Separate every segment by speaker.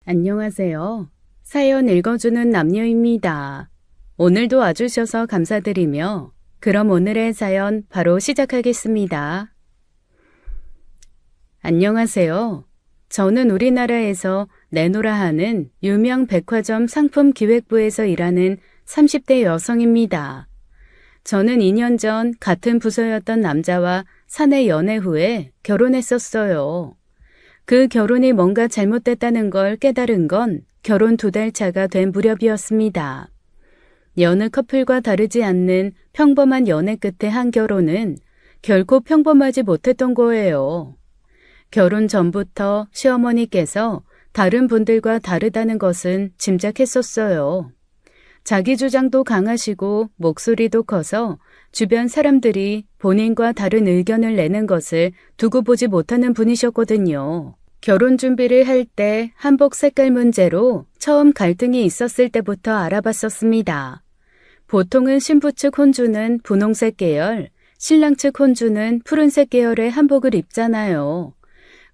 Speaker 1: 안녕하세요. 사연 읽어주는 남녀입니다. 오늘도 와주셔서 감사드리며 그럼 오늘의 사연 바로 시작하겠습니다. 안녕하세요. 저는 우리나라에서 내노라 하는 유명 백화점 상품 기획부에서 일하는 30대 여성입니다. 저는 2년 전 같은 부서였던 남자와 사내 연애 후에 결혼했었어요. 그 결혼이 뭔가 잘못됐다는 걸 깨달은 건 결혼 2달 차가 된 무렵이었습니다. 여느 커플과 다르지 않는 평범한 연애 끝에 한 결혼은 결코 평범하지 못했던 거예요. 결혼 전부터 시어머니께서 다른 분들과 다르다는 것은 짐작했었어요. 자기 주장도 강하시고 목소리도 커서 주변 사람들이 본인과 다른 의견을 내는 것을 두고 보지 못하는 분이셨거든요. 결혼 준비를 할 때 한복 색깔 문제로 처음 갈등이 있었을 때부터 알아봤었습니다. 보통은 신부 측 혼주는 분홍색 계열, 신랑 측 혼주는 푸른색 계열의 한복을 입잖아요.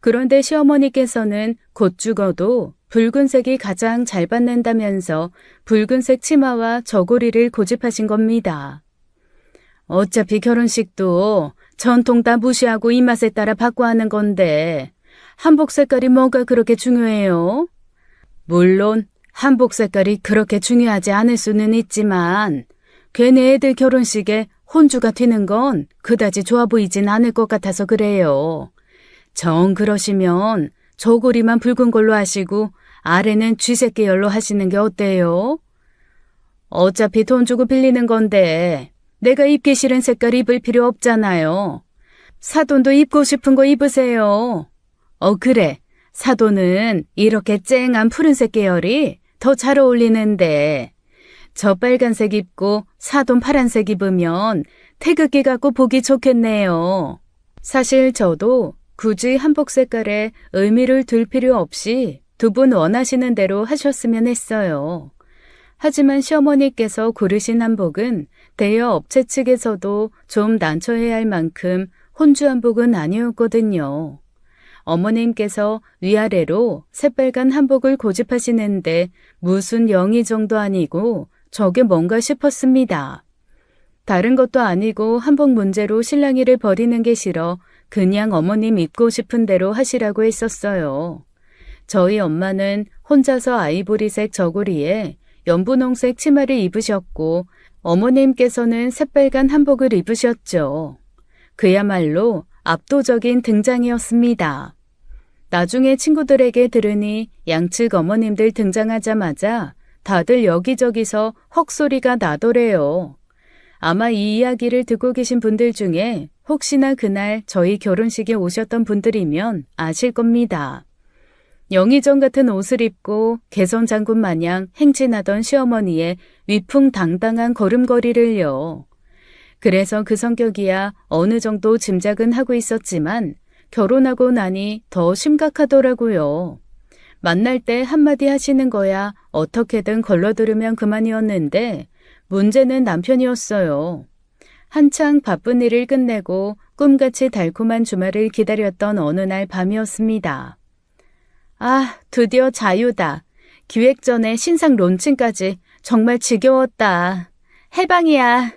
Speaker 1: 그런데 시어머니께서는 곧 죽어도 붉은색이 가장 잘 받는다면서 붉은색 치마와 저고리를 고집하신 겁니다. 어차피 결혼식도 전통 다 무시하고 입맛에 따라 바꿔 하는 건데 한복 색깔이 뭐가 그렇게 중요해요? 물론 한복 색깔이 그렇게 중요하지 않을 수는 있지만 괜히 애들 결혼식에 혼주가 튀는 건 그다지 좋아 보이진 않을 것 같아서 그래요. 정 그러시면 저고리만 붉은 걸로 하시고 아래는 쥐색 계열로 하시는 게 어때요? 어차피 돈 주고 빌리는 건데 내가 입기 싫은 색깔 입을 필요 없잖아요. 사돈도 입고 싶은 거 입으세요. 그래. 사돈은 이렇게 쨍한 푸른색 계열이 더 잘 어울리는데 저 빨간색 입고 사돈 파란색 입으면 태극기 갖고 보기 좋겠네요. 사실 저도 굳이 한복 색깔에 의미를 둘 필요 없이 두 분 원하시는 대로 하셨으면 했어요. 하지만 시어머니께서 고르신 한복은 대여 업체 측에서도 좀 난처해야 할 만큼 혼주 한복은 아니었거든요. 어머님께서 위아래로 새빨간 한복을 고집하시는데 무슨 영의 정도 아니고 저게 뭔가 싶었습니다. 다른 것도 아니고 한복 문제로 실랑이를 벌이는 게 싫어 그냥 어머님 입고 싶은 대로 하시라고 했었어요. 저희 엄마는 혼자서 아이보리색 저고리에 연분홍색 치마를 입으셨고 어머님께서는 새빨간 한복을 입으셨죠. 그야말로 압도적인 등장이었습니다. 나중에 친구들에게 들으니 양측 어머님들 등장하자마자 다들 여기저기서 헉소리가 나더래요. 아마 이 이야기를 듣고 계신 분들 중에 혹시나 그날 저희 결혼식에 오셨던 분들이면 아실 겁니다. 영의정 같은 옷을 입고 개선장군 마냥 행진하던 시어머니의 위풍당당한 걸음걸이를요. 그래서 그 성격이야 어느 정도 짐작은 하고 있었지만 결혼하고 나니 더 심각하더라고요. 만날 때 한마디 하시는 거야 어떻게든 걸러들으면 그만이었는데 문제는 남편이었어요. 한창 바쁜 일을 끝내고 꿈같이 달콤한 주말을 기다렸던 어느 날 밤이었습니다. 아, 드디어 자유다. 기획 전에 신상 론칭까지 정말 지겨웠다. 해방이야.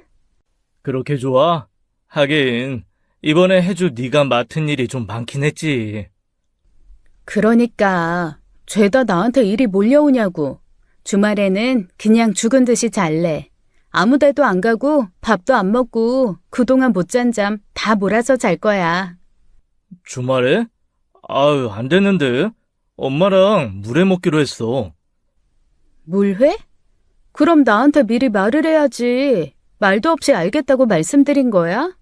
Speaker 2: 그렇게 좋아? 하긴 이번에 해줄 네가 맡은 일이 좀 많긴 했지.
Speaker 1: 그러니까 죄다 나한테 일이 몰려오냐고. 주말에는 그냥 죽은 듯이 잘래. 아무 데도 안 가고 밥도 안 먹고 그동안 못 잔 잠 다 몰아서 잘 거야.
Speaker 2: 주말에? 아유, 안 되는데. 엄마랑 물회 먹기로 했어.
Speaker 1: 물회? 그럼 나한테 미리 말을 해야지. 말도 없이 알겠다고 말씀드린 거야?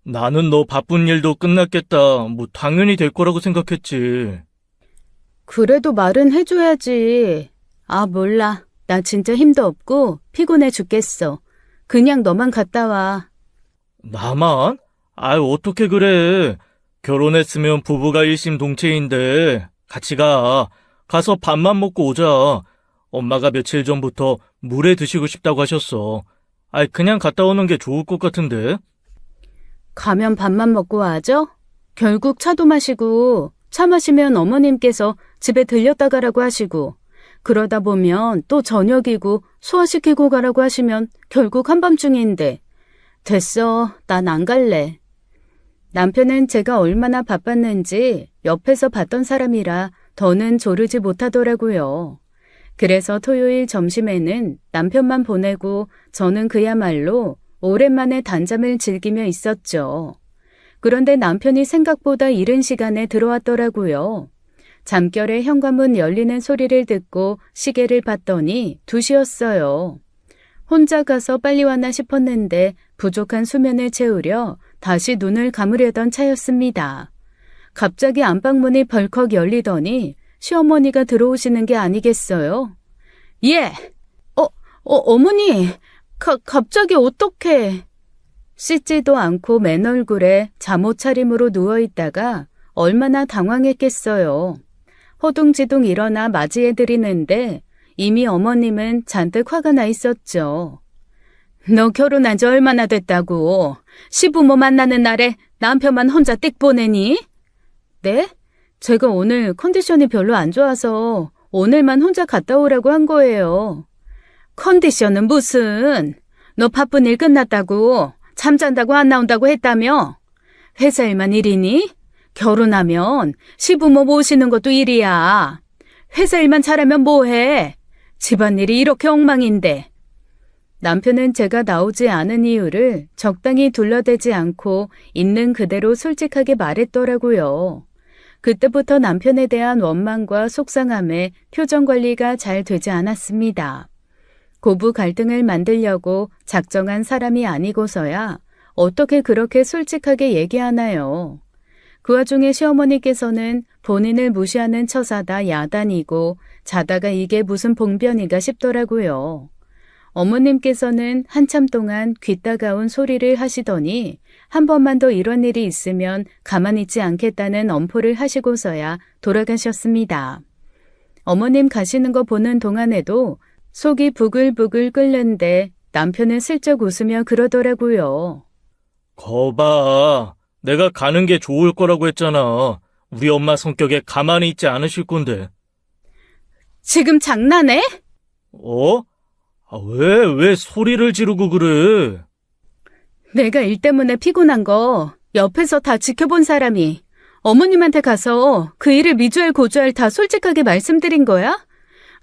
Speaker 2: 나는 너 바쁜 일도 끝났겠다. 뭐 당연히 될 거라고 생각했지.
Speaker 1: 그래도 말은 해줘야지. 아, 몰라. 나 진짜 힘도 없고 피곤해 죽겠어. 그냥 너만 갔다 와.
Speaker 2: 나만? 아유, 어떻게 그래. 결혼했으면 부부가 일심동체인데 같이 가. 가서 밥만 먹고 오자. 엄마가 며칠 전부터 물회 드시고 싶다고 하셨어. 아이, 그냥 갔다 오는 게 좋을 것 같은데.
Speaker 1: 가면 밥만 먹고 와죠? 결국 차도 마시고 차 마시면 어머님께서 집에 들렸다 가라고 하시고, 그러다 보면 또 저녁이고 소화시키고 가라고 하시면 결국 한밤중인데, 됐어, 난 안 갈래. 남편은 제가 얼마나 바빴는지 옆에서 봤던 사람이라 더는 조르지 못하더라고요. 그래서 토요일 점심에는 남편만 보내고 저는 그야말로 오랜만에 단잠을 즐기며 있었죠. 그런데 남편이 생각보다 이른 시간에 들어왔더라고요. 잠결에 현관문 열리는 소리를 듣고 시계를 봤더니 2시였어요. 혼자 가서 빨리 왔나 싶었는데 부족한 수면을 채우려 다시 눈을 감으려던 차였습니다. 갑자기 안방문이 벌컥 열리더니 시어머니가 들어오시는 게 아니겠어요? 예! 어머니! 갑자기 어떡해! 씻지도 않고 맨 얼굴에 잠옷 차림으로 누워있다가 얼마나 당황했겠어요. 허둥지둥 일어나 맞이해드리는데 이미 어머님은 잔뜩 화가 나 있었죠. 너 결혼한 지 얼마나 됐다고? 시부모 만나는 날에 남편만 혼자 띡 보내니? 네? 제가 오늘 컨디션이 별로 안 좋아서 오늘만 혼자 갔다 오라고 한 거예요. 컨디션은 무슨? 너 바쁜 일 끝났다고? 잠잔다고 안 나온다고 했다며? 회사 일만 일이니? 결혼하면 시부모 모시는 것도 일이야. 회사 일만 잘하면 뭐해? 집안일이 이렇게 엉망인데. 남편은 제가 나오지 않은 이유를 적당히 둘러대지 않고 있는 그대로 솔직하게 말했더라고요. 그때부터 남편에 대한 원망과 속상함에 표정 관리가 잘 되지 않았습니다. 고부 갈등을 만들려고 작정한 사람이 아니고서야 어떻게 그렇게 솔직하게 얘기하나요? 그 와중에 시어머니께서는 본인을 무시하는 처사다 야단이고 자다가 이게 무슨 봉변이가 싶더라고요. 어머님께서는 한참 동안 귀 따가운 소리를 하시더니 한 번만 더 이런 일이 있으면 가만히 있지 않겠다는 엄포를 하시고서야 돌아가셨습니다. 어머님 가시는 거 보는 동안에도 속이 부글부글 끓는데 남편은 슬쩍 웃으며 그러더라고요.
Speaker 2: 거봐, 내가 가는 게 좋을 거라고 했잖아. 우리 엄마 성격에 가만히 있지 않으실 건데.
Speaker 1: 지금 장난해?
Speaker 2: 어? 왜 소리를 지르고 그래?
Speaker 1: 내가 일 때문에 피곤한 거 옆에서 다 지켜본 사람이 어머님한테 가서 그 일을 미주알 고주알 다 솔직하게 말씀드린 거야?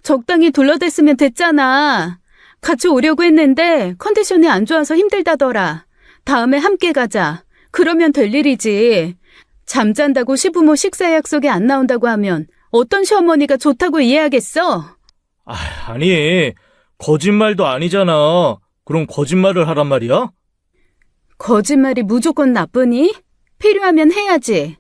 Speaker 1: 적당히 둘러댔으면 됐잖아. 같이 오려고 했는데 컨디션이 안 좋아서 힘들다더라. 다음에 함께 가자. 그러면 될 일이지. 잠잔다고 시부모 식사 약속에 안 나온다고 하면 어떤 시어머니가 좋다고 이해하겠어?
Speaker 2: 아니, 거짓말도 아니잖아. 그럼 거짓말을 하란 말이야?
Speaker 1: 거짓말이 무조건 나쁘니? 필요하면 해야지.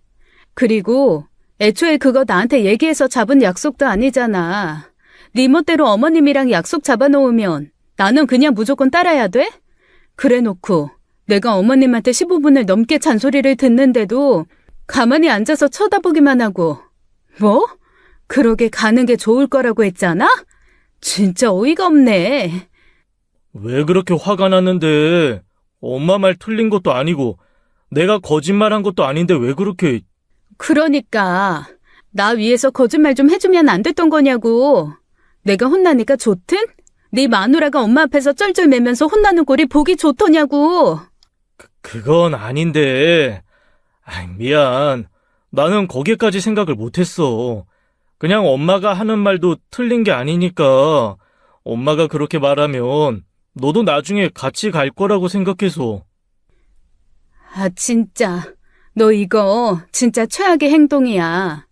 Speaker 1: 그리고 애초에 그거 나한테 얘기해서 잡은 약속도 아니잖아. 네 멋대로 어머님이랑 약속 잡아놓으면 나는 그냥 무조건 따라야 돼? 그래놓고 내가 어머님한테 15분을 넘게 잔소리를 듣는데도 가만히 앉아서 쳐다보기만 하고 뭐? 그러게 가는 게 좋을 거라고 했잖아? 진짜 어이가 없네.
Speaker 2: 왜 그렇게 화가 났는데? 엄마 말 틀린 것도 아니고 내가 거짓말한 것도 아닌데 왜 그렇게...
Speaker 1: 그러니까 나 위해서 거짓말 좀 해주면 안 됐던 거냐고. 내가 혼나니까 좋든? 네 마누라가 엄마 앞에서 쩔쩔매면서 혼나는 꼴이 보기 좋더냐고.
Speaker 2: 그건 아닌데... 미안. 나는 거기까지 생각을 못했어. 그냥 엄마가 하는 말도 틀린 게 아니니까 엄마가 그렇게 말하면 너도 나중에 같이 갈 거라고 생각해서.
Speaker 1: 아, 진짜. 너 이거 진짜 최악의 행동이야.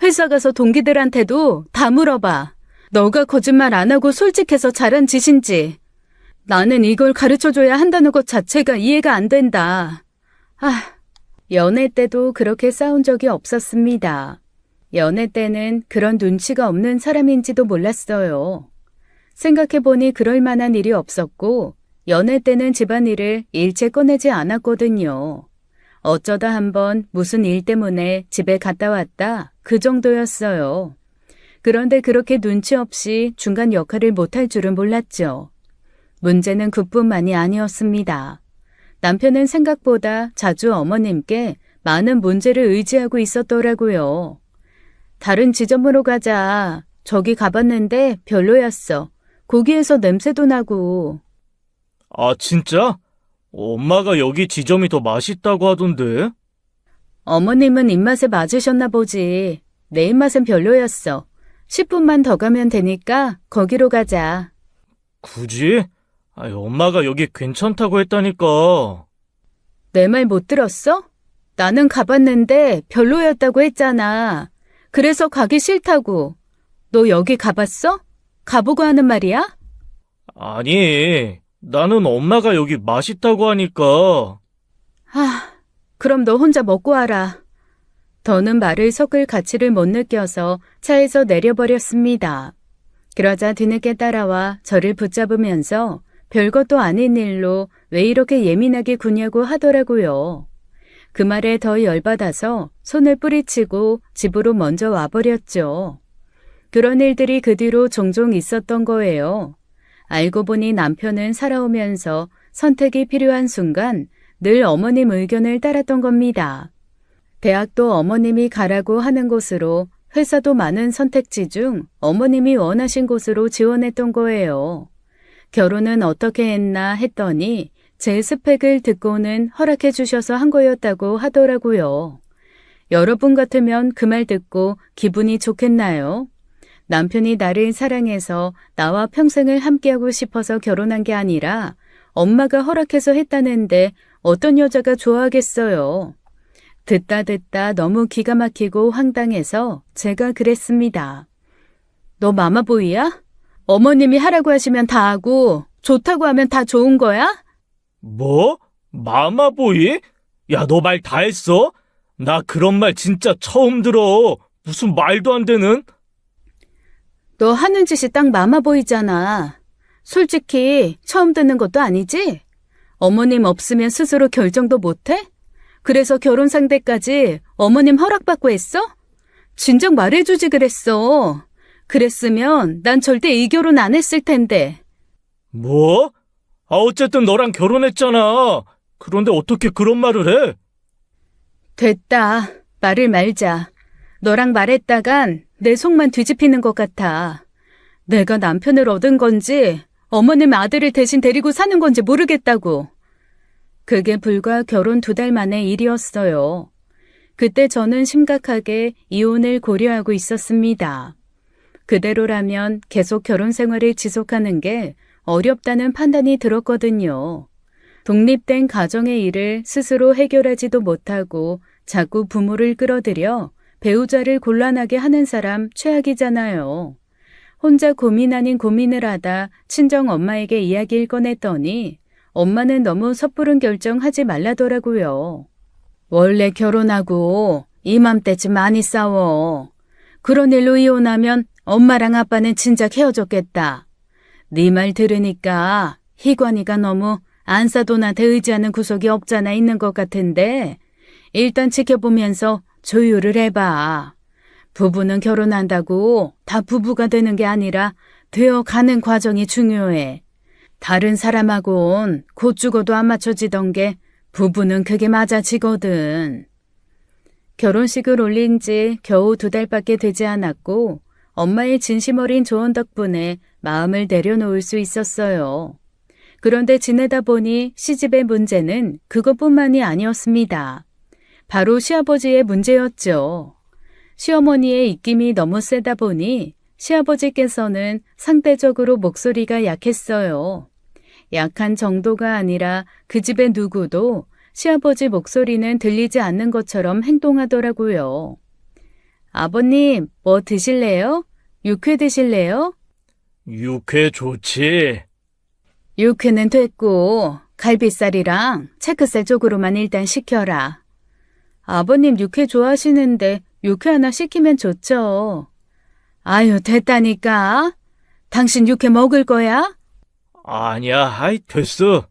Speaker 1: 회사 가서 동기들한테도 다 물어봐. 너가 거짓말 안 하고 솔직해서 잘한 짓인지. 나는 이걸 가르쳐줘야 한다는 것 자체가 이해가 안 된다. 연애 때도 그렇게 싸운 적이 없었습니다. 연애 때는 그런 눈치가 없는 사람인지도 몰랐어요. 생각해보니 그럴 만한 일이 없었고 연애 때는 집안일을 일체 꺼내지 않았거든요. 어쩌다 한번 무슨 일 때문에 집에 갔다 왔다 그 정도였어요. 그런데 그렇게 눈치 없이 중간 역할을 못할 줄은 몰랐죠. 문제는 그뿐만이 아니었습니다. 남편은 생각보다 자주 어머님께 많은 문제를 의지하고 있었더라고요. 다른 지점으로 가자. 저기 가봤는데 별로였어. 고기에서 냄새도 나고.
Speaker 2: 아, 진짜? 엄마가 여기 지점이 더 맛있다고 하던데.
Speaker 1: 어머님은 입맛에 맞으셨나 보지. 내 입맛은 별로였어. 10분만 더 가면 되니까 거기로 가자.
Speaker 2: 굳이? 엄마가 여기 괜찮다고 했다니까.
Speaker 1: 내 말 못 들었어? 나는 가봤는데 별로였다고 했잖아. 그래서 가기 싫다고. 너 여기 가봤어? 가보고 하는 말이야?
Speaker 2: 아니, 나는 엄마가 여기 맛있다고 하니까.
Speaker 1: 그럼 너 혼자 먹고 와라. 더는 말을 섞을 가치를 못 느껴서 차에서 내려버렸습니다. 그러자 뒤늦게 따라와 저를 붙잡으면서 별것도 아닌 일로 왜 이렇게 예민하게 구냐고 하더라고요. 그 말에 더 열받아서 손을 뿌리치고 집으로 먼저 와버렸죠. 그런 일들이 그 뒤로 종종 있었던 거예요. 알고 보니 남편은 살아오면서 선택이 필요한 순간 늘 어머님 의견을 따랐던 겁니다. 대학도 어머님이 가라고 하는 곳으로, 회사도 많은 선택지 중 어머님이 원하신 곳으로 지원했던 거예요. 결혼은 어떻게 했나 했더니 제 스펙을 듣고는 허락해 주셔서 한 거였다고 하더라고요. 여러분 같으면 그 말 듣고 기분이 좋겠나요? 남편이 나를 사랑해서 나와 평생을 함께하고 싶어서 결혼한 게 아니라 엄마가 허락해서 했다는데 어떤 여자가 좋아하겠어요. 듣다 너무 기가 막히고 황당해서 제가 그랬습니다. 너 마마보이야? 어머님이 하라고 하시면 다 하고 좋다고 하면 다 좋은 거야?
Speaker 2: 뭐? 마마보이? 야, 너 말 다 했어? 나 그런 말 진짜 처음 들어. 무슨 말도 안 되는?
Speaker 1: 너 하는 짓이 딱 마마보이잖아. 솔직히 처음 듣는 것도 아니지? 어머님 없으면 스스로 결정도 못해? 그래서 결혼 상대까지 어머님 허락받고 했어? 진작 말해주지 그랬어. 그랬으면 난 절대 이 결혼 안 했을 텐데.
Speaker 2: 뭐? 어쨌든 너랑 결혼했잖아. 그런데 어떻게 그런 말을 해?
Speaker 1: 됐다. 말을 말자. 너랑 말했다간 내 속만 뒤집히는 것 같아. 내가 남편을 얻은 건지 어머님 아들을 대신 데리고 사는 건지 모르겠다고. 그게 불과 결혼 2달 만의 일이었어요. 그때 저는 심각하게 이혼을 고려하고 있었습니다. 그대로라면 계속 결혼 생활을 지속하는 게 어렵다는 판단이 들었거든요. 독립된 가정의 일을 스스로 해결하지도 못하고 자꾸 부모를 끌어들여 배우자를 곤란하게 하는 사람 최악이잖아요. 혼자 고민 아닌 고민을 하다 친정 엄마에게 이야기를 꺼냈더니 엄마는 너무 섣부른 결정하지 말라더라고요. 원래 결혼하고 이맘때쯤 많이 싸워. 그런 일로 이혼하면 엄마랑 아빠는 진작 헤어졌겠다. 네 말 들으니까 희관이가 너무 안사돈한테 의지하는 구석이 없잖아 있는 것 같은데 일단 지켜보면서 조율을 해봐. 부부는 결혼한다고 다 부부가 되는 게 아니라 되어가는 과정이 중요해. 다른 사람하고는 곧 죽어도 안 맞춰지던 게 부부는 그게 맞아지거든. 결혼식을 올린 지 겨우 2달밖에 되지 않았고 엄마의 진심 어린 조언 덕분에 마음을 내려놓을 수 있었어요. 그런데 지내다 보니 시집의 문제는 그것뿐만이 아니었습니다. 바로 시아버지의 문제였죠. 시어머니의 입김이 너무 세다 보니 시아버지께서는 상대적으로 목소리가 약했어요. 약한 정도가 아니라 그 집의 누구도 시아버지 목소리는 들리지 않는 것처럼 행동하더라고요. 아버님, 뭐 드실래요? 육회 드실래요?
Speaker 2: 육회 좋지.
Speaker 1: 육회는 됐고 갈비살이랑 체크살 쪽으로만 일단 시켜라. 아버님 육회 좋아하시는데 육회 하나 시키면 좋죠. 아유, 됐다니까. 당신 육회 먹을 거야?
Speaker 2: 아니야, 됐어.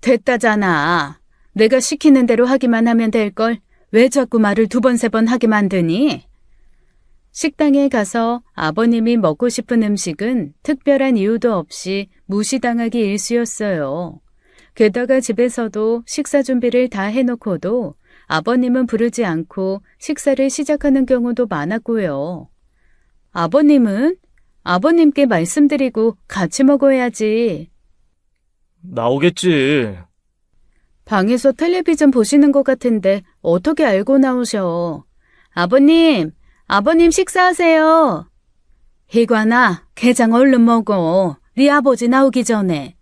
Speaker 1: 됐다잖아. 내가 시키는 대로 하기만 하면 될걸. 왜 자꾸 말을 2번, 3번 하게 만드니? 식당에 가서 아버님이 먹고 싶은 음식은 특별한 이유도 없이 무시당하기 일쑤였어요. 게다가 집에서도 식사 준비를 다 해놓고도 아버님은 부르지 않고 식사를 시작하는 경우도 많았고요. 아버님은? 아버님께 말씀드리고 같이 먹어야지.
Speaker 2: 나오겠지.
Speaker 1: 방에서 텔레비전 보시는 것 같은데 어떻게 알고 나오셔? 아버님, 아버님 식사하세요. 희관아, 게장 얼른 먹어. 네 아버지 나오기 전에.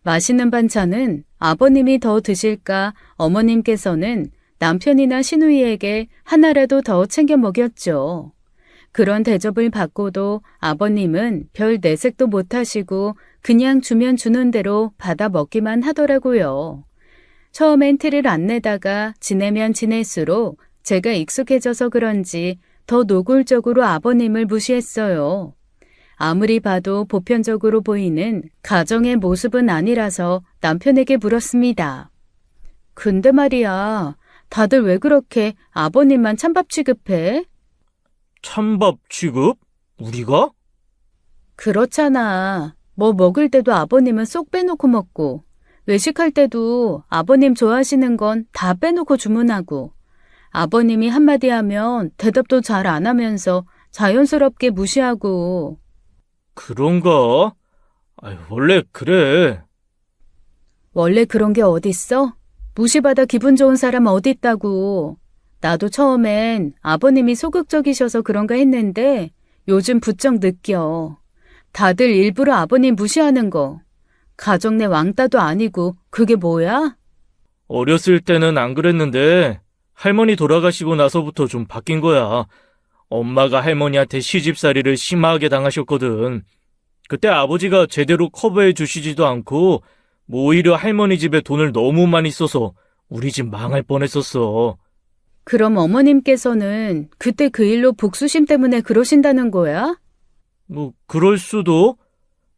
Speaker 1: 맛있는 반찬은 아버님이 더 드실까 어머님께서는 남편이나 시누이에게 하나라도 더 챙겨 먹였죠. 그런 대접을 받고도 아버님은 별 내색도 못하시고 그냥 주면 주는 대로 받아 먹기만 하더라고요. 처음엔 티를 안 내다가 지내면 지낼수록 제가 익숙해져서 그런지 더 노골적으로 아버님을 무시했어요. 아무리 봐도 보편적으로 보이는 가정의 모습은 아니라서 남편에게 물었습니다. 근데 말이야, 다들 왜 그렇게 아버님만 찬밥 취급해?
Speaker 2: 찬밥 취급? 우리가?
Speaker 1: 그렇잖아. 뭐 먹을 때도 아버님은 쏙 빼놓고 먹고, 외식할 때도 아버님 좋아하시는 건 다 빼놓고 주문하고, 아버님이 한마디 하면 대답도 잘 안 하면서 자연스럽게 무시하고.
Speaker 2: 그런가? 아유, 원래 그래.
Speaker 1: 원래 그런 게 어딨어? 무시받아 기분 좋은 사람 어딨다고. 나도 처음엔 아버님이 소극적이셔서 그런가 했는데 요즘 부쩍 느껴. 다들 일부러 아버님 무시하는 거. 가정 내 왕따도 아니고 그게 뭐야?
Speaker 2: 어렸을 때는 안 그랬는데 할머니 돌아가시고 나서부터 좀 바뀐 거야. 엄마가 할머니한테 시집살이를 심하게 당하셨거든. 그때 아버지가 제대로 커버해 주시지도 않고 오히려 할머니 집에 돈을 너무 많이 써서 우리 집 망할 뻔했었어.
Speaker 1: 그럼 어머님께서는 그때 그 일로 복수심 때문에 그러신다는 거야?
Speaker 2: 뭐 그럴 수도.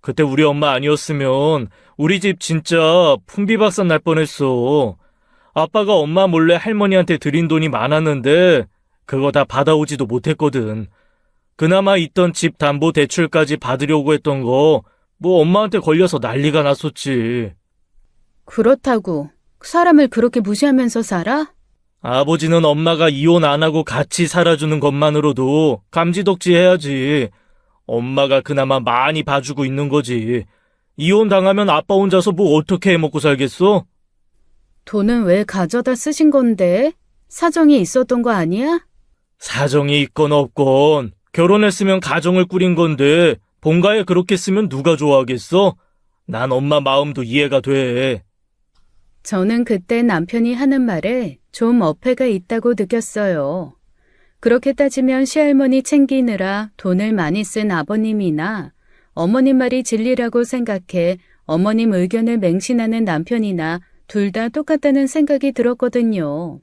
Speaker 2: 그때 우리 엄마 아니었으면 우리 집 진짜 풍비박산 날 뻔했어. 아빠가 엄마 몰래 할머니한테 드린 돈이 많았는데 그거 다 받아오지도 못했거든. 그나마 있던 집 담보 대출까지 받으려고 했던 거 뭐 엄마한테 걸려서 난리가 났었지.
Speaker 1: 그렇다고 사람을 그렇게 무시하면서 살아?
Speaker 2: 아버지는 엄마가 이혼 안 하고 같이 살아주는 것만으로도 감지덕지 해야지. 엄마가 그나마 많이 봐주고 있는 거지. 이혼 당하면 아빠 혼자서 뭐 어떻게 해먹고 살겠어?
Speaker 1: 돈은 왜 가져다 쓰신 건데? 사정이 있었던 거 아니야?
Speaker 2: 사정이 있건 없건 결혼했으면 가정을 꾸린 건데 본가에 그렇게 쓰면 누가 좋아하겠어? 난 엄마 마음도 이해가 돼.
Speaker 1: 저는 그때 남편이 하는 말에 좀 어폐가 있다고 느꼈어요. 그렇게 따지면 시할머니 챙기느라 돈을 많이 쓴 아버님이나 어머님 말이 진리라고 생각해 어머님 의견을 맹신하는 남편이나 둘 다 똑같다는 생각이 들었거든요.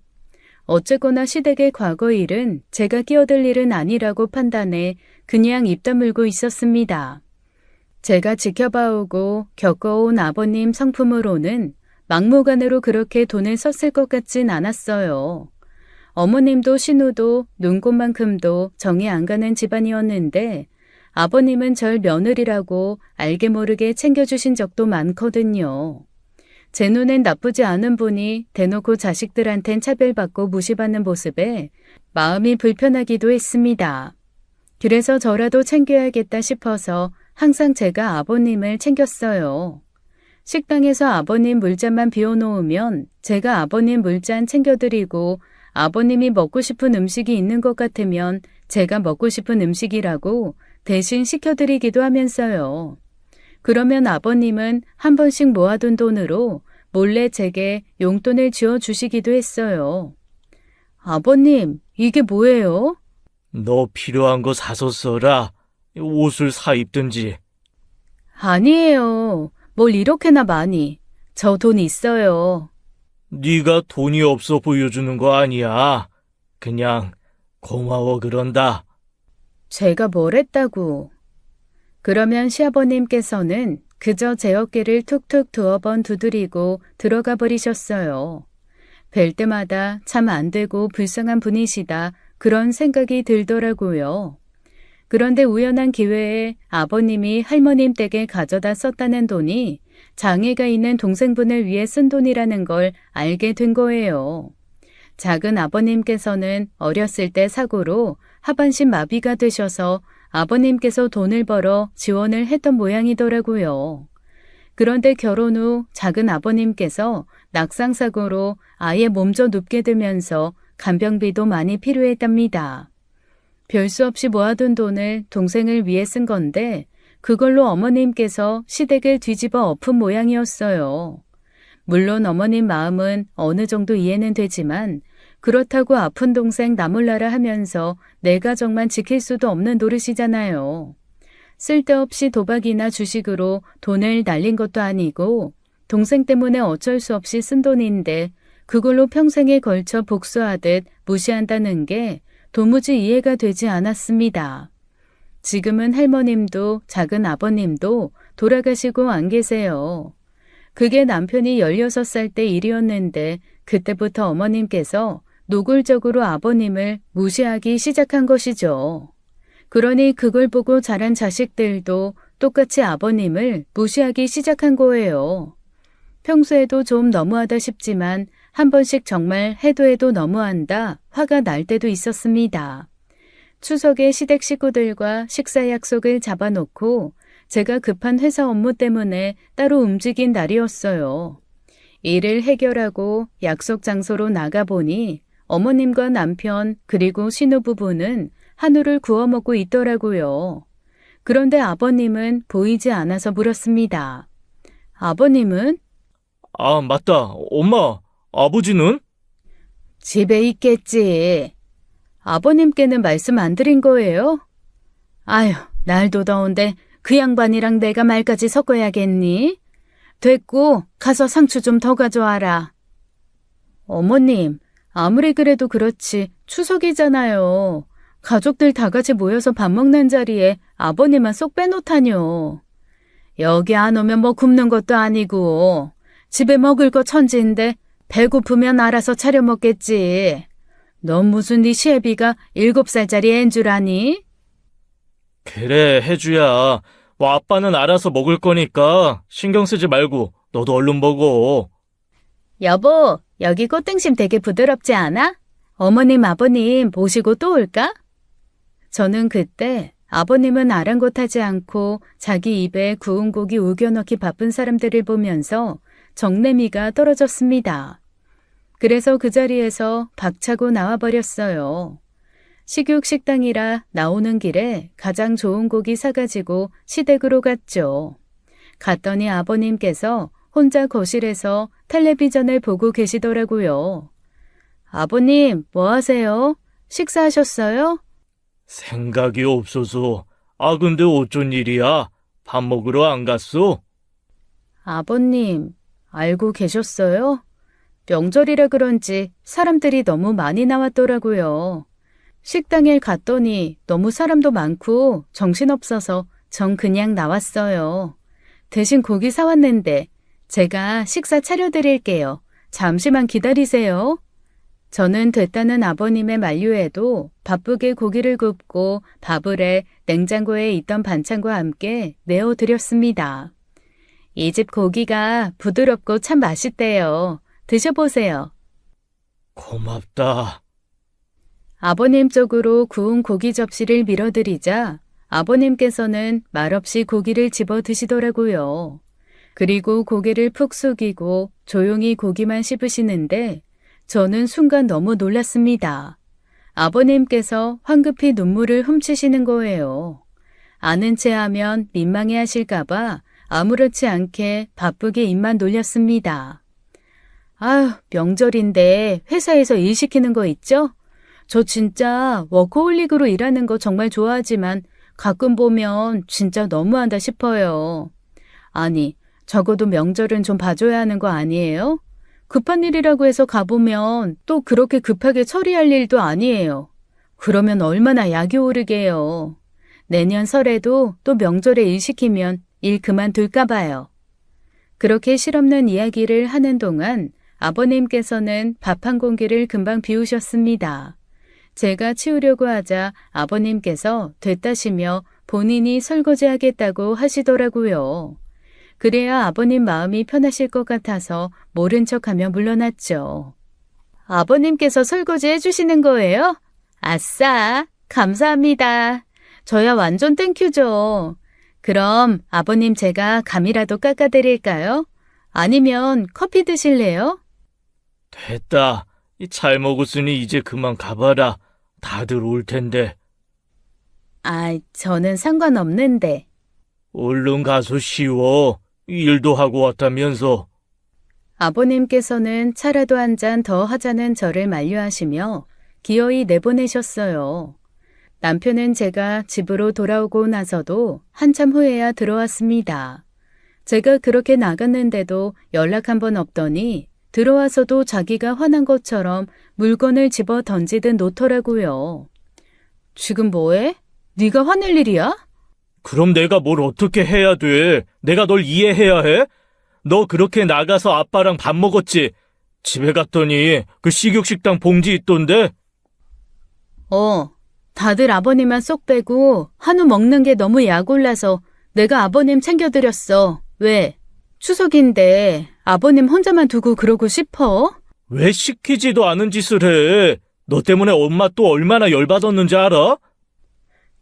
Speaker 1: 어쨌거나 시댁의 과거 일은 제가 끼어들 일은 아니라고 판단해 그냥 입 다물고 있었습니다. 제가 지켜봐오고 겪어온 아버님 성품으로는 막무가내로 그렇게 돈을 썼을 것 같진 않았어요. 어머님도 신우도 눈꽃만큼도 정이 안 가는 집안이었는데 아버님은 절 며느리라고 알게 모르게 챙겨주신 적도 많거든요. 제 눈엔 나쁘지 않은 분이 대놓고 자식들한텐 차별받고 무시받는 모습에 마음이 불편하기도 했습니다. 그래서 저라도 챙겨야겠다 싶어서 항상 제가 아버님을 챙겼어요. 식당에서 아버님 물잔만 비워놓으면 제가 아버님 물잔 챙겨드리고 아버님이 먹고 싶은 음식이 있는 것 같으면 제가 먹고 싶은 음식이라고 대신 시켜드리기도 하면서요. 그러면 아버님은 한 번씩 모아둔 돈으로 몰래 제게 용돈을 쥐어주시기도 했어요. 아버님, 이게 뭐예요?
Speaker 2: 너 필요한 거 사서 써라. 옷을 사 입든지.
Speaker 1: 아니에요. 뭘 이렇게나 많이. 저 돈 있어요.
Speaker 2: 네가 돈이 없어 보여주는 거 아니야. 그냥 고마워 그런다.
Speaker 1: 제가 뭘 했다고. 그러면 시아버님께서는 그저 제 어깨를 툭툭 두어 번 두드리고 들어가 버리셨어요. 뵐 때마다 참 안 되고 불쌍한 분이시다 그런 생각이 들더라고요. 그런데 우연한 기회에 아버님이 할머님 댁에 가져다 썼다는 돈이 장애가 있는 동생분을 위해 쓴 돈이라는 걸 알게 된 거예요. 작은 아버님께서는 어렸을 때 사고로 하반신 마비가 되셔서 아버님께서 돈을 벌어 지원을 했던 모양이더라고요. 그런데 결혼 후 작은 아버님께서 낙상사고로 아예 몸져 눕게 되면서 간병비도 많이 필요했답니다. 별 수 없이 모아둔 돈을 동생을 위해 쓴 건데 그걸로 어머님께서 시댁을 뒤집어 엎은 모양이었어요. 물론 어머님 마음은 어느 정도 이해는 되지만 그렇다고 아픈 동생 나몰라라 하면서 내 가정만 지킬 수도 없는 노릇이잖아요. 쓸데없이 도박이나 주식으로 돈을 날린 것도 아니고 동생 때문에 어쩔 수 없이 쓴 돈인데 그걸로 평생에 걸쳐 복수하듯 무시한다는 게 도무지 이해가 되지 않았습니다. 지금은 할머님도 작은 아버님도 돌아가시고 안 계세요. 그게 남편이 16살 때 일이었는데 그때부터 어머님께서 노골적으로 아버님을 무시하기 시작한 것이죠. 그러니 그걸 보고 자란 자식들도 똑같이 아버님을 무시하기 시작한 거예요. 평소에도 좀 너무하다 싶지만 한 번씩 정말 해도 너무한다 화가 날 때도 있었습니다. 추석에 시댁 식구들과 식사 약속을 잡아놓고 제가 급한 회사 업무 때문에 따로 움직인 날이었어요. 일을 해결하고 약속 장소로 나가보니 어머님과 남편 그리고 신우부부는 한우를 구워 먹고 있더라고요. 그런데 아버님은 보이지 않아서 물었습니다. 아버님은?
Speaker 2: 아, 맞다. 엄마, 아버지는?
Speaker 1: 집에 있겠지. 아버님께는 말씀 안 드린 거예요? 아휴, 날도 더운데 그 양반이랑 내가 말까지 섞어야겠니? 됐고 가서 상추 좀 더 가져와라. 어머님, 아무리 그래도 그렇지 추석이잖아요. 가족들 다 같이 모여서 밥 먹는 자리에 아버님만 쏙 빼놓다뇨. 여기 안 오면 뭐 굶는 것도 아니고 집에 먹을 거 천지인데 배고프면 알아서 차려 먹겠지. 넌 무슨 네 시애비가 7살짜리 앤 줄 아니?
Speaker 2: 그래, 혜주야. 뭐 아빠는 알아서 먹을 거니까 신경 쓰지 말고 너도 얼른 먹어.
Speaker 1: 여보, 여기 꽃등심 되게 부드럽지 않아? 어머님, 아버님 모시고 또 올까? 저는 그때 아버님은 아랑곳하지 않고 자기 입에 구운 고기 우겨넣기 바쁜 사람들을 보면서 정내미가 떨어졌습니다. 그래서 그 자리에서 박차고 나와버렸어요. 식육식당이라 나오는 길에 가장 좋은 고기 사가지고 시댁으로 갔죠. 갔더니 아버님께서 혼자 거실에서 텔레비전을 보고 계시더라고요. 아버님, 뭐 하세요? 식사하셨어요?
Speaker 2: 생각이 없어서. 아, 근데 어쩐 일이야? 밥 먹으러 안 갔어?
Speaker 1: 아버님, 알고 계셨어요? 명절이라 그런지 사람들이 너무 많이 나왔더라고요. 식당에 갔더니 너무 사람도 많고 정신없어서 전 그냥 나왔어요. 대신 고기 사왔는데 제가 식사 차려드릴게요. 잠시만 기다리세요. 저는 됐다는 아버님의 만류에도 바쁘게 고기를 굽고 밥을 해 냉장고에 있던 반찬과 함께 내어드렸습니다. 이 집 고기가 부드럽고 참 맛있대요. 드셔보세요.
Speaker 2: 고맙다.
Speaker 1: 아버님 쪽으로 구운 고기 접시를 밀어드리자 아버님께서는 말없이 고기를 집어 드시더라고요. 그리고 고개를 푹 숙이고 조용히 고기만 씹으시는데 저는 순간 너무 놀랐습니다. 아버님께서 황급히 눈물을 훔치시는 거예요. 아는 체 하면 민망해 하실까봐 아무렇지 않게 바쁘게 입만 놀렸습니다. 아휴, 명절인데 회사에서 일 시키는 거 있죠? 저 진짜 워커홀릭으로 일하는 거 정말 좋아하지만 가끔 보면 진짜 너무한다 싶어요. 아니, 적어도 명절은 좀 봐줘야 하는 거 아니에요? 급한 일이라고 해서 가보면 또 그렇게 급하게 처리할 일도 아니에요. 그러면 얼마나 약이 오르게요. 내년 설에도 또 명절에 일 시키면 일 그만둘까 봐요. 그렇게 실없는 이야기를 하는 동안 아버님께서는 밥 한 공기를 금방 비우셨습니다. 제가 치우려고 하자 아버님께서 됐다시며 본인이 설거지하겠다고 하시더라고요. 그래야 아버님 마음이 편하실 것 같아서 모른 척하며 물러났죠. 아버님께서 설거지 해주시는 거예요? 아싸, 감사합니다. 저야 완전 땡큐죠. 그럼 아버님 제가 감이라도 깎아드릴까요? 아니면 커피 드실래요?
Speaker 2: 됐다. 잘 먹었으니 이제 그만 가봐라. 다들 올 텐데.
Speaker 1: 저는 상관없는데.
Speaker 2: 얼른 가서 쉬워. 일도 하고 왔다면서.
Speaker 1: 아버님께서는 차라도 한 잔 더 하자는 저를 만류하시며 기어이 내보내셨어요. 남편은 제가 집으로 돌아오고 나서도 한참 후에야 들어왔습니다. 제가 그렇게 나갔는데도 연락 한 번 없더니 들어와서도 자기가 화난 것처럼 물건을 집어 던지듯 놓더라고요. 지금 뭐해? 네가 화낼 일이야?
Speaker 2: 그럼 내가 뭘 어떻게 해야 돼? 내가 널 이해해야 해? 너 그렇게 나가서 아빠랑 밥 먹었지? 집에 갔더니 그 식육식당 봉지 있던데?
Speaker 1: 다들 아버님만 쏙 빼고 한우 먹는 게 너무 약올라서 내가 아버님 챙겨드렸어. 왜? 추석인데 아버님 혼자만 두고 그러고 싶어?
Speaker 2: 왜 시키지도 않은 짓을 해? 너 때문에 엄마 또 얼마나 열받았는지 알아?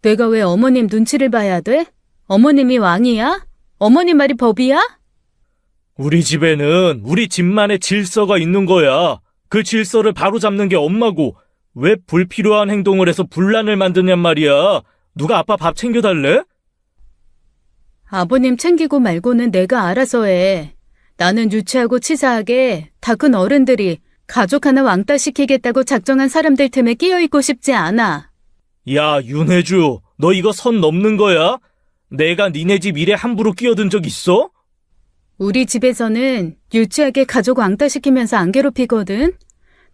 Speaker 1: 내가 왜 어머님 눈치를 봐야 돼? 어머님이 왕이야? 어머님 말이 법이야?
Speaker 2: 우리 집에는 우리 집만의 질서가 있는 거야. 그 질서를 바로잡는 게 엄마고 왜 불필요한 행동을 해서 분란을 만드냔 말이야. 누가 아빠 밥 챙겨달래?
Speaker 1: 아버님 챙기고 말고는 내가 알아서 해. 나는 유치하고 치사하게 다 큰 어른들이 가족 하나 왕따 시키겠다고 작정한 사람들 틈에 끼어있고 싶지 않아.
Speaker 2: 야, 윤혜주, 너 이거 선 넘는 거야? 내가 니네 집 일에 함부로 끼어든 적 있어?
Speaker 1: 우리 집에서는 유치하게 가족 왕따 시키면서 안 괴롭히거든.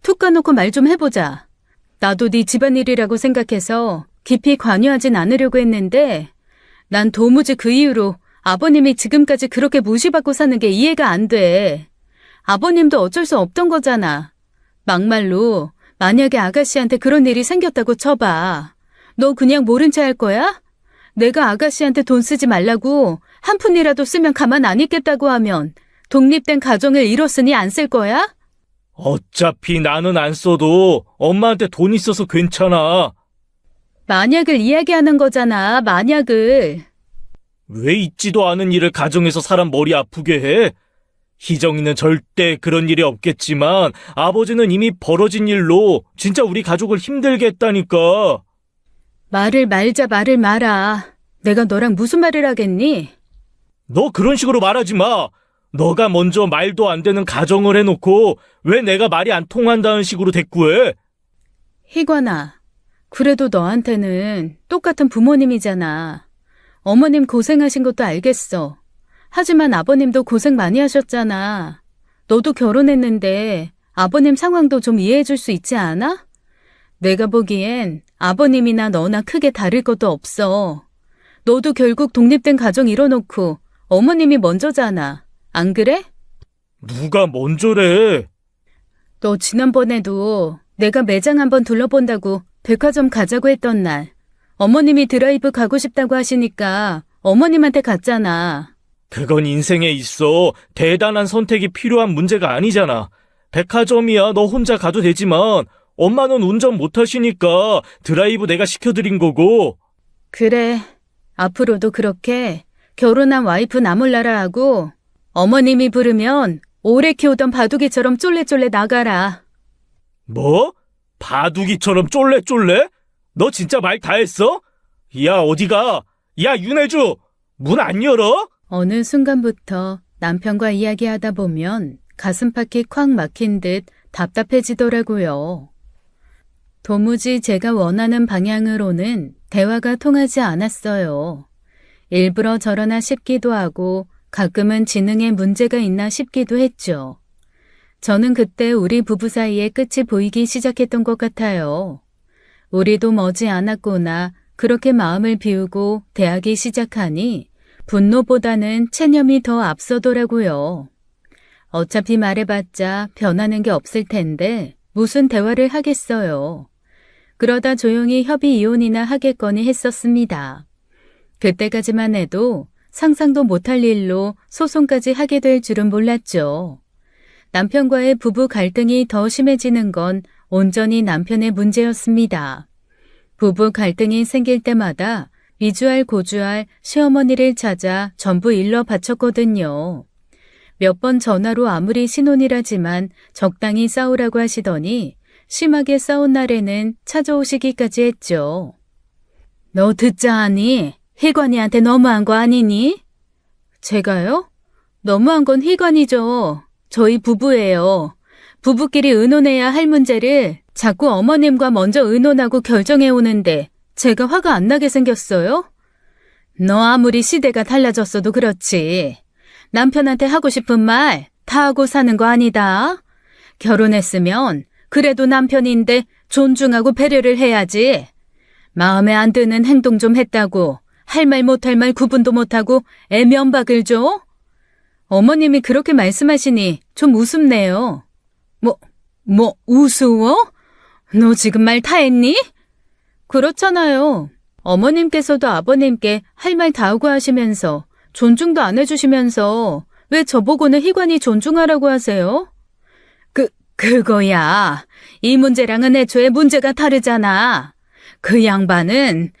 Speaker 1: 툭 까놓고 말 좀 해보자. 나도 네 집안일이라고 생각해서 깊이 관여하진 않으려고 했는데 난 도무지 그 이유로 아버님이 지금까지 그렇게 무시받고 사는 게 이해가 안 돼. 아버님도 어쩔 수 없던 거잖아. 막말로 만약에 아가씨한테 그런 일이 생겼다고 쳐봐. 너 그냥 모른 체 할 거야? 내가 아가씨한테 돈 쓰지 말라고 한 푼이라도 쓰면 가만 안 있겠다고 하면 독립된 가정을 이뤘으니 안 쓸 거야?
Speaker 2: 어차피 나는 안 써도 엄마한테 돈 있어서 괜찮아.
Speaker 1: 만약을 이야기하는 거잖아, 만약을.
Speaker 2: 왜 있지도 않은 일을 가정에서 사람 머리 아프게 해? 희정이는 절대 그런 일이 없겠지만 아버지는 이미 벌어진 일로 진짜 우리 가족을 힘들게 했다니까.
Speaker 1: 말을 말자 말을 마라. 내가 너랑 무슨 말을 하겠니?
Speaker 2: 너 그런 식으로 말하지 마. 너가 먼저 말도 안 되는 가정을 해놓고 왜 내가 말이 안 통한다는 식으로 대꾸해?
Speaker 1: 희관아, 그래도 너한테는 똑같은 부모님이잖아. 어머님 고생하신 것도 알겠어. 하지만 아버님도 고생 많이 하셨잖아. 너도 결혼했는데 아버님 상황도 좀 이해해 줄 수 있지 않아? 내가 보기엔 아버님이나 너나 크게 다를 것도 없어. 너도 결국 독립된 가정 이뤄놓고 어머님이 먼저잖아. 안 그래?
Speaker 2: 누가 먼저래?
Speaker 1: 너 지난번에도 내가 매장 한번 둘러본다고 백화점 가자고 했던 날 어머님이 드라이브 가고 싶다고 하시니까 어머님한테 갔잖아.
Speaker 2: 그건 인생에 있어 대단한 선택이 필요한 문제가 아니잖아. 백화점이야 너 혼자 가도 되지만 엄마는 운전 못하시니까 드라이브 내가 시켜드린 거고.
Speaker 1: 그래, 앞으로도 그렇게 결혼한 와이프 나몰라라 하고 어머님이 부르면 오래 키우던 바둑이처럼 쫄래쫄래 나가라.
Speaker 2: 뭐? 바둑이처럼 쫄래쫄래? 너 진짜 말 다 했어? 야 어디가? 야 윤혜주 문 안 열어?
Speaker 1: 어느 순간부터 남편과 이야기하다 보면 가슴팍이 콱 막힌 듯 답답해지더라고요. 도무지 제가 원하는 방향으로는 대화가 통하지 않았어요. 일부러 저러나 싶기도 하고 가끔은 지능에 문제가 있나 싶기도 했죠. 저는 그때 우리 부부 사이의 끝이 보이기 시작했던 것 같아요. 우리도 머지 않았구나 그렇게 마음을 비우고 대하기 시작하니 분노보다는 체념이 더 앞서더라고요. 어차피 말해봤자 변하는 게 없을 텐데 무슨 대화를 하겠어요. 그러다 조용히 협의 이혼이나 하겠거니 했었습니다. 그때까지만 해도 상상도 못할 일로 소송까지 하게 될 줄은 몰랐죠. 남편과의 부부 갈등이 더 심해지는 건 온전히 남편의 문제였습니다. 부부 갈등이 생길 때마다 위주할 고주할 시어머니를 찾아 전부 일러 바쳤거든요. 몇 번 전화로 아무리 신혼이라지만 적당히 싸우라고 하시더니 심하게 싸운 날에는 찾아오시기까지 했죠. 너 듣자 하니 희관이한테 너무한 거 아니니? 제가요? 너무한 건 희관이죠. 저희 부부예요. 부부끼리 의논해야 할 문제를 자꾸 어머님과 먼저 의논하고 결정해 오는데 제가 화가 안 나게 생겼어요? 너 아무리 시대가 달라졌어도 그렇지. 남편한테 하고 싶은 말 다 하고 사는 거 아니다. 결혼했으면 그래도 남편인데 존중하고 배려를 해야지. 마음에 안 드는 행동 좀 했다고 할 말 못할 말 구분도 못하고 애면박을 줘? 어머님이 그렇게 말씀하시니 좀 우습네요. 우스워? 너 지금 말 다 했니? 그렇잖아요. 어머님께서도 아버님께 할 말 다 하고 하시면서 존중도 안 해주시면서 왜 저보고는 희관이 존중하라고 하세요? 그거야. 이 문제랑은 애초에 문제가 다르잖아. 그 양반은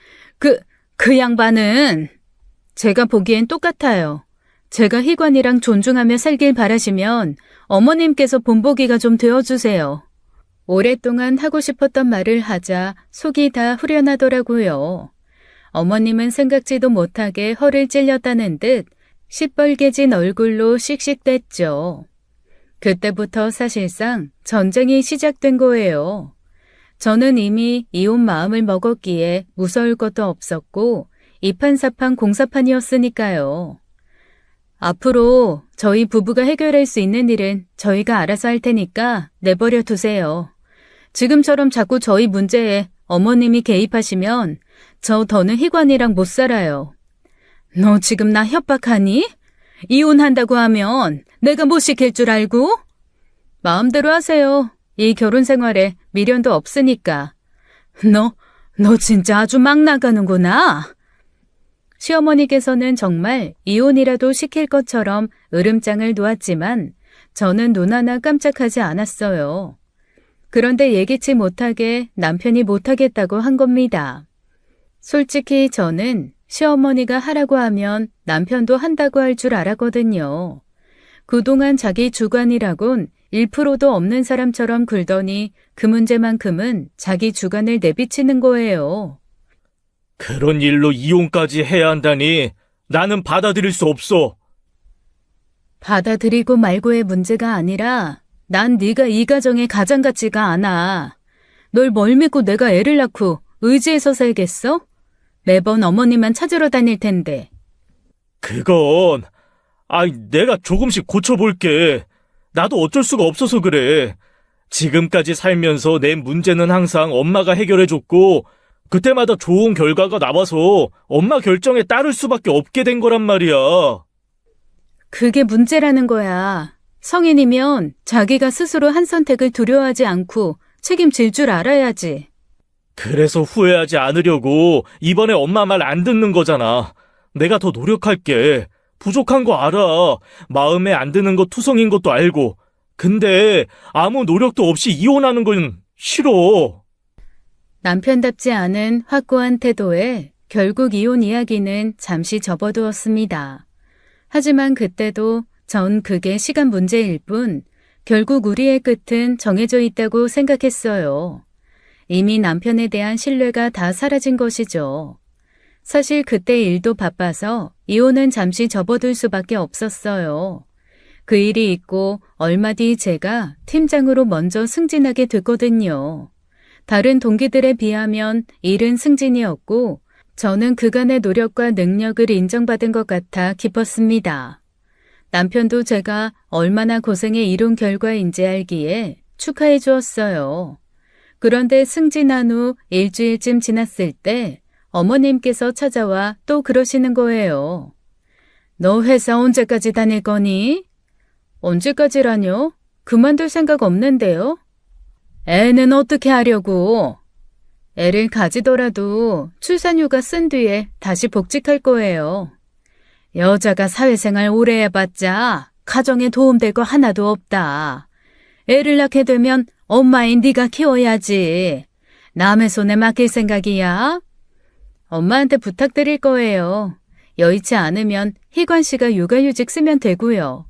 Speaker 1: 제가 보기엔 똑같아요. 제가 희관이랑 존중하며 살길 바라시면 어머님께서 본보기가 좀 되어주세요. 오랫동안 하고 싶었던 말을 하자 속이 다 후련하더라고요. 어머님은 생각지도 못하게 허를 찔렸다는 듯 시뻘개진 얼굴로 씩씩댔죠. 그때부터 사실상 전쟁이 시작된 거예요. 저는 이미 이혼 마음을 먹었기에 무서울 것도 없었고 이판사판 공사판이었으니까요. 앞으로 저희 부부가 해결할 수 있는 일은 저희가 알아서 할 테니까 내버려 두세요. 지금처럼 자꾸 저희 문제에 어머님이 개입하시면 저 더는 희관이랑 못 살아요. 너 지금 나 협박하니? 이혼한다고 하면 내가 못 시킬 줄 알고? 마음대로 하세요. 이 결혼 생활에 미련도 없으니까. 너 진짜 아주 막 나가는구나. 시어머니께서는 정말 이혼이라도 시킬 것처럼 으름장을 놓았지만 저는 눈 하나 깜짝하지 않았어요. 그런데 예기치 못하게 남편이 못하겠다고 한 겁니다. 솔직히 저는 시어머니가 하라고 하면 남편도 한다고 할 줄 알았거든요. 그동안 자기 주관이라곤 1%도 없는 사람처럼 굴더니 그 문제만큼은 자기 주관을 내비치는 거예요.
Speaker 2: 그런 일로 이혼까지 해야 한다니 나는 받아들일 수 없어.
Speaker 1: 받아들이고 말고의 문제가 아니라 난 네가 이 가정의 가장 같지가 않아. 널 뭘 믿고 내가 애를 낳고 의지해서 살겠어? 매번 어머니만 찾으러 다닐 텐데.
Speaker 2: 그건 내가 조금씩 고쳐볼게. 나도 어쩔 수가 없어서 그래. 지금까지 살면서 내 문제는 항상 엄마가 해결해줬고 그때마다 좋은 결과가 나와서 엄마 결정에 따를 수밖에 없게 된 거란 말이야.
Speaker 1: 그게 문제라는 거야. 성인이면 자기가 스스로 한 선택을 두려워하지 않고 책임질 줄 알아야지.
Speaker 2: 그래서 후회하지 않으려고 이번에 엄마 말 안 듣는 거잖아. 내가 더 노력할게. 부족한 거 알아. 마음에 안 드는 거 투성인 것도 알고. 근데 아무 노력도 없이 이혼하는 건 싫어.
Speaker 1: 남편답지 않은 확고한 태도에 결국 이혼 이야기는 잠시 접어두었습니다. 하지만 그때도 전 그게 시간 문제일 뿐 결국 우리의 끝은 정해져 있다고 생각했어요. 이미 남편에 대한 신뢰가 다 사라진 것이죠. 사실 그때 일도 바빠서 이혼은 잠시 접어둘 수밖에 없었어요. 그 일이 있고 얼마 뒤 제가 팀장으로 먼저 승진하게 됐거든요. 다른 동기들에 비하면 일은 승진이었고 저는 그간의 노력과 능력을 인정받은 것 같아 기뻤습니다. 남편도 제가 얼마나 고생해 이룬 결과인지 알기에 축하해 주었어요. 그런데 승진한 후 일주일쯤 지났을 때 어머님께서 찾아와 또 그러시는 거예요. 너 회사 언제까지 다닐 거니? 언제까지라뇨? 그만둘 생각 없는데요? 애는 어떻게 하려고? 애를 가지더라도 출산휴가 쓴 뒤에 다시 복직할 거예요. 여자가 사회생활 오래 해봤자 가정에 도움될 거 하나도 없다. 애를 낳게 되면 엄마인 네가 키워야지. 남의 손에 맡길 생각이야? 엄마한테 부탁드릴 거예요. 여의치 않으면 희관 씨가 육아휴직 쓰면 되고요.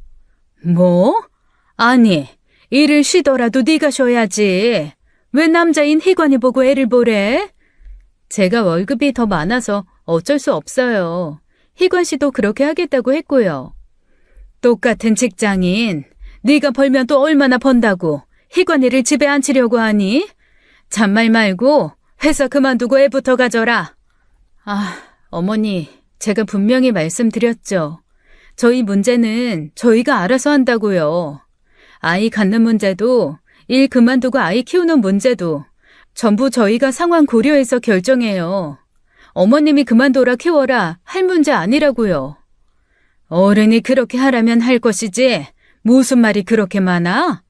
Speaker 1: 뭐? 아니, 일을 쉬더라도 네가 쉬어야지. 왜 남자인 희관이 보고 애를 보래? 제가 월급이 더 많아서 어쩔 수 없어요. 희관 씨도 그렇게 하겠다고 했고요. 똑같은 직장인, 네가 벌면 또 얼마나 번다고 희관이를 집에 앉히려고 하니? 잔말 말고 회사 그만두고 애부터 가져라. 어머니, 제가 분명히 말씀드렸죠. 저희 문제는 저희가 알아서 한다고요. 아이 갖는 문제도, 일 그만두고 아이 키우는 문제도 전부 저희가 상황 고려해서 결정해요. 어머님이 그만둬라 키워라 할 문제 아니라고요. 어른이 그렇게 하라면 할 것이지 무슨 말이 그렇게 많아?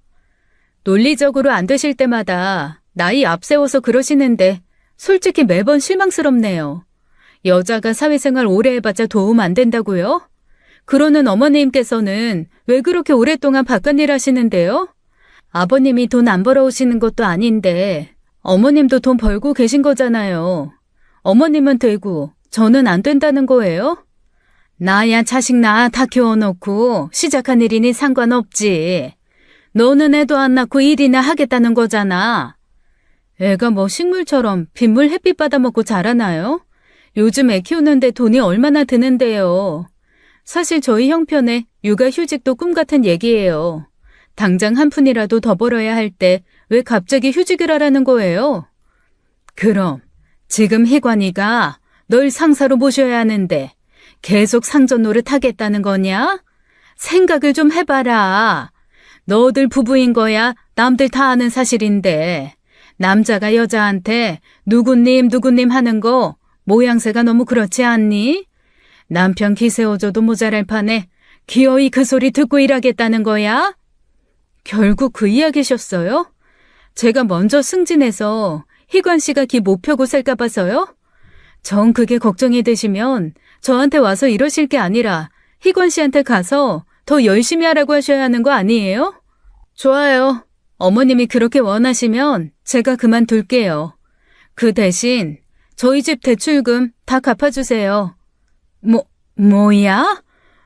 Speaker 1: 논리적으로 안 되실 때마다 나이 앞세워서 그러시는데 솔직히 매번 실망스럽네요. 여자가 사회생활 오래 해봤자 도움 안 된다고요? 그러는 어머님께서는 왜 그렇게 오랫동안 바깥일 하시는데요? 아버님이 돈 안 벌어오시는 것도 아닌데 어머님도 돈 벌고 계신 거잖아요. 어머님은 되고 저는 안 된다는 거예요? 나야 자식 낳아 다 키워놓고 시작한 일이니 상관없지. 너는 애도 안 낳고 일이나 하겠다는 거잖아. 애가 뭐 식물처럼 빗물 햇빛 받아먹고 자라나요? 요즘 애 키우는데 돈이 얼마나 드는데요. 사실 저희 형편에 육아휴직도 꿈 같은 얘기예요. 당장 한 푼이라도 더 벌어야 할 때 왜 갑자기 휴직을 하라는 거예요? 그럼 지금 희관이가 널 상사로 모셔야 하는데 계속 상전 노릇 하겠다는 거냐? 생각을 좀 해봐라. 너들 부부인 거야 남들 다 아는 사실인데 남자가 여자한테 누구님 하는 거 모양새가 너무 그렇지 않니? 남편 기세어줘도 모자랄 판에 기어이 그 소리 듣고 일하겠다는 거야? 결국 그 이야기셨어요? 제가 먼저 승진해서 희관 씨가 기 못 펴고 살까 봐서요? 정 그게 걱정이 되시면 저한테 와서 이러실 게 아니라 희관 씨한테 가서 더 열심히 하라고 하셔야 하는 거 아니에요? 좋아요. 어머님이 그렇게 원하시면 제가 그만둘게요. 그 대신 저희 집 대출금 다 갚아주세요. 뭐야?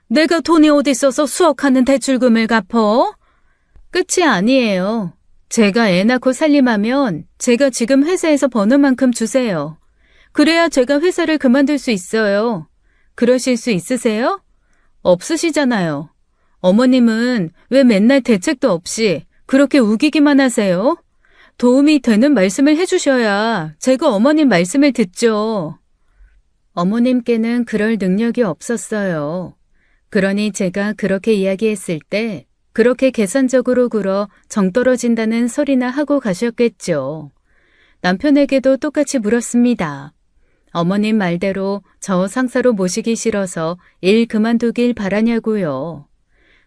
Speaker 1: 내가 돈이 어디 있어서 수억하는 대출금을 갚어? 끝이 아니에요. 제가 애 낳고 살림하면 제가 지금 회사에서 버는 만큼 주세요. 그래야 제가 회사를 그만둘 수 있어요. 그러실 수 있으세요? 없으시잖아요. 어머님은 왜 맨날 대책도 없이 그렇게 우기기만 하세요? 도움이 되는 말씀을 해주셔야 제가 어머님 말씀을 듣죠. 어머님께는 그럴 능력이 없었어요. 그러니 제가 그렇게 이야기했을 때 그렇게 계산적으로 굴어 정 떨어진다는 소리나 하고 가셨겠죠. 남편에게도 똑같이 물었습니다. 어머님 말대로 저 상사로 모시기 싫어서 일 그만두길 바라냐고요.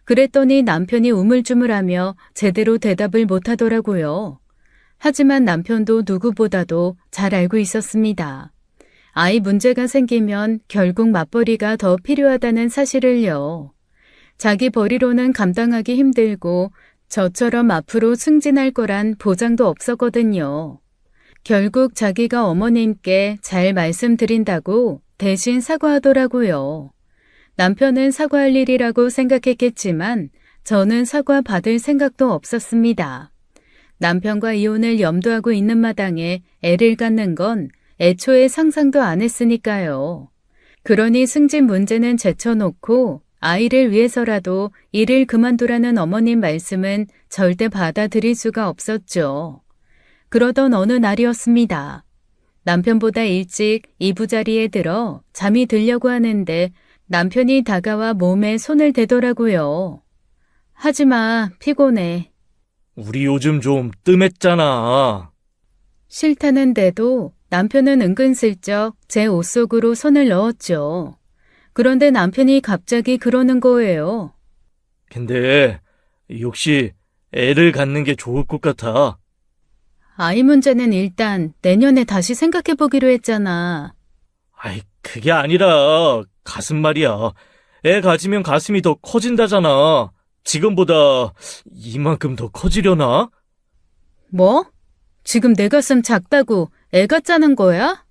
Speaker 1: 그랬더니 남편이 우물쭈물하며 제대로 대답을 못하더라고요. 하지만 남편도 누구보다도 잘 알고 있었습니다. 아이 문제가 생기면 결국 맞벌이가 더 필요하다는 사실을요. 자기 벌이로는 감당하기 힘들고 저처럼 앞으로 승진할 거란 보장도 없었거든요. 결국 자기가 어머님께 잘 말씀드린다고 대신 사과하더라고요. 남편은 사과할 일이라고 생각했겠지만 저는 사과 받을 생각도 없었습니다. 남편과 이혼을 염두하고 있는 마당에 애를 갖는 건 애초에 상상도 안 했으니까요. 그러니 승진 문제는 제쳐놓고 아이를 위해서라도 일을 그만두라는 어머님 말씀은 절대 받아들일 수가 없었죠. 그러던 어느 날이었습니다. 남편보다 일찍 이부자리에 들어 잠이 들려고 하는데 남편이 다가와 몸에 손을 대더라고요. 하지마, 피곤해.
Speaker 2: 우리 요즘 좀 뜸했잖아.
Speaker 1: 싫다는데도 남편은 은근슬쩍 제 옷 속으로 손을 넣었죠. 그런데 남편이 갑자기 그러는 거예요.
Speaker 2: 근데 역시 애를 갖는 게 좋을 것 같아.
Speaker 1: 아이 문제는 일단 내년에 다시 생각해보기로 했잖아.
Speaker 2: 아이, 그게 아니라 가슴 말이야. 애 가지면 가슴이 더 커진다잖아. 지금보다 이만큼 더 커지려나?
Speaker 1: 뭐? 지금 내 가슴 작다고 애 같자는 거야?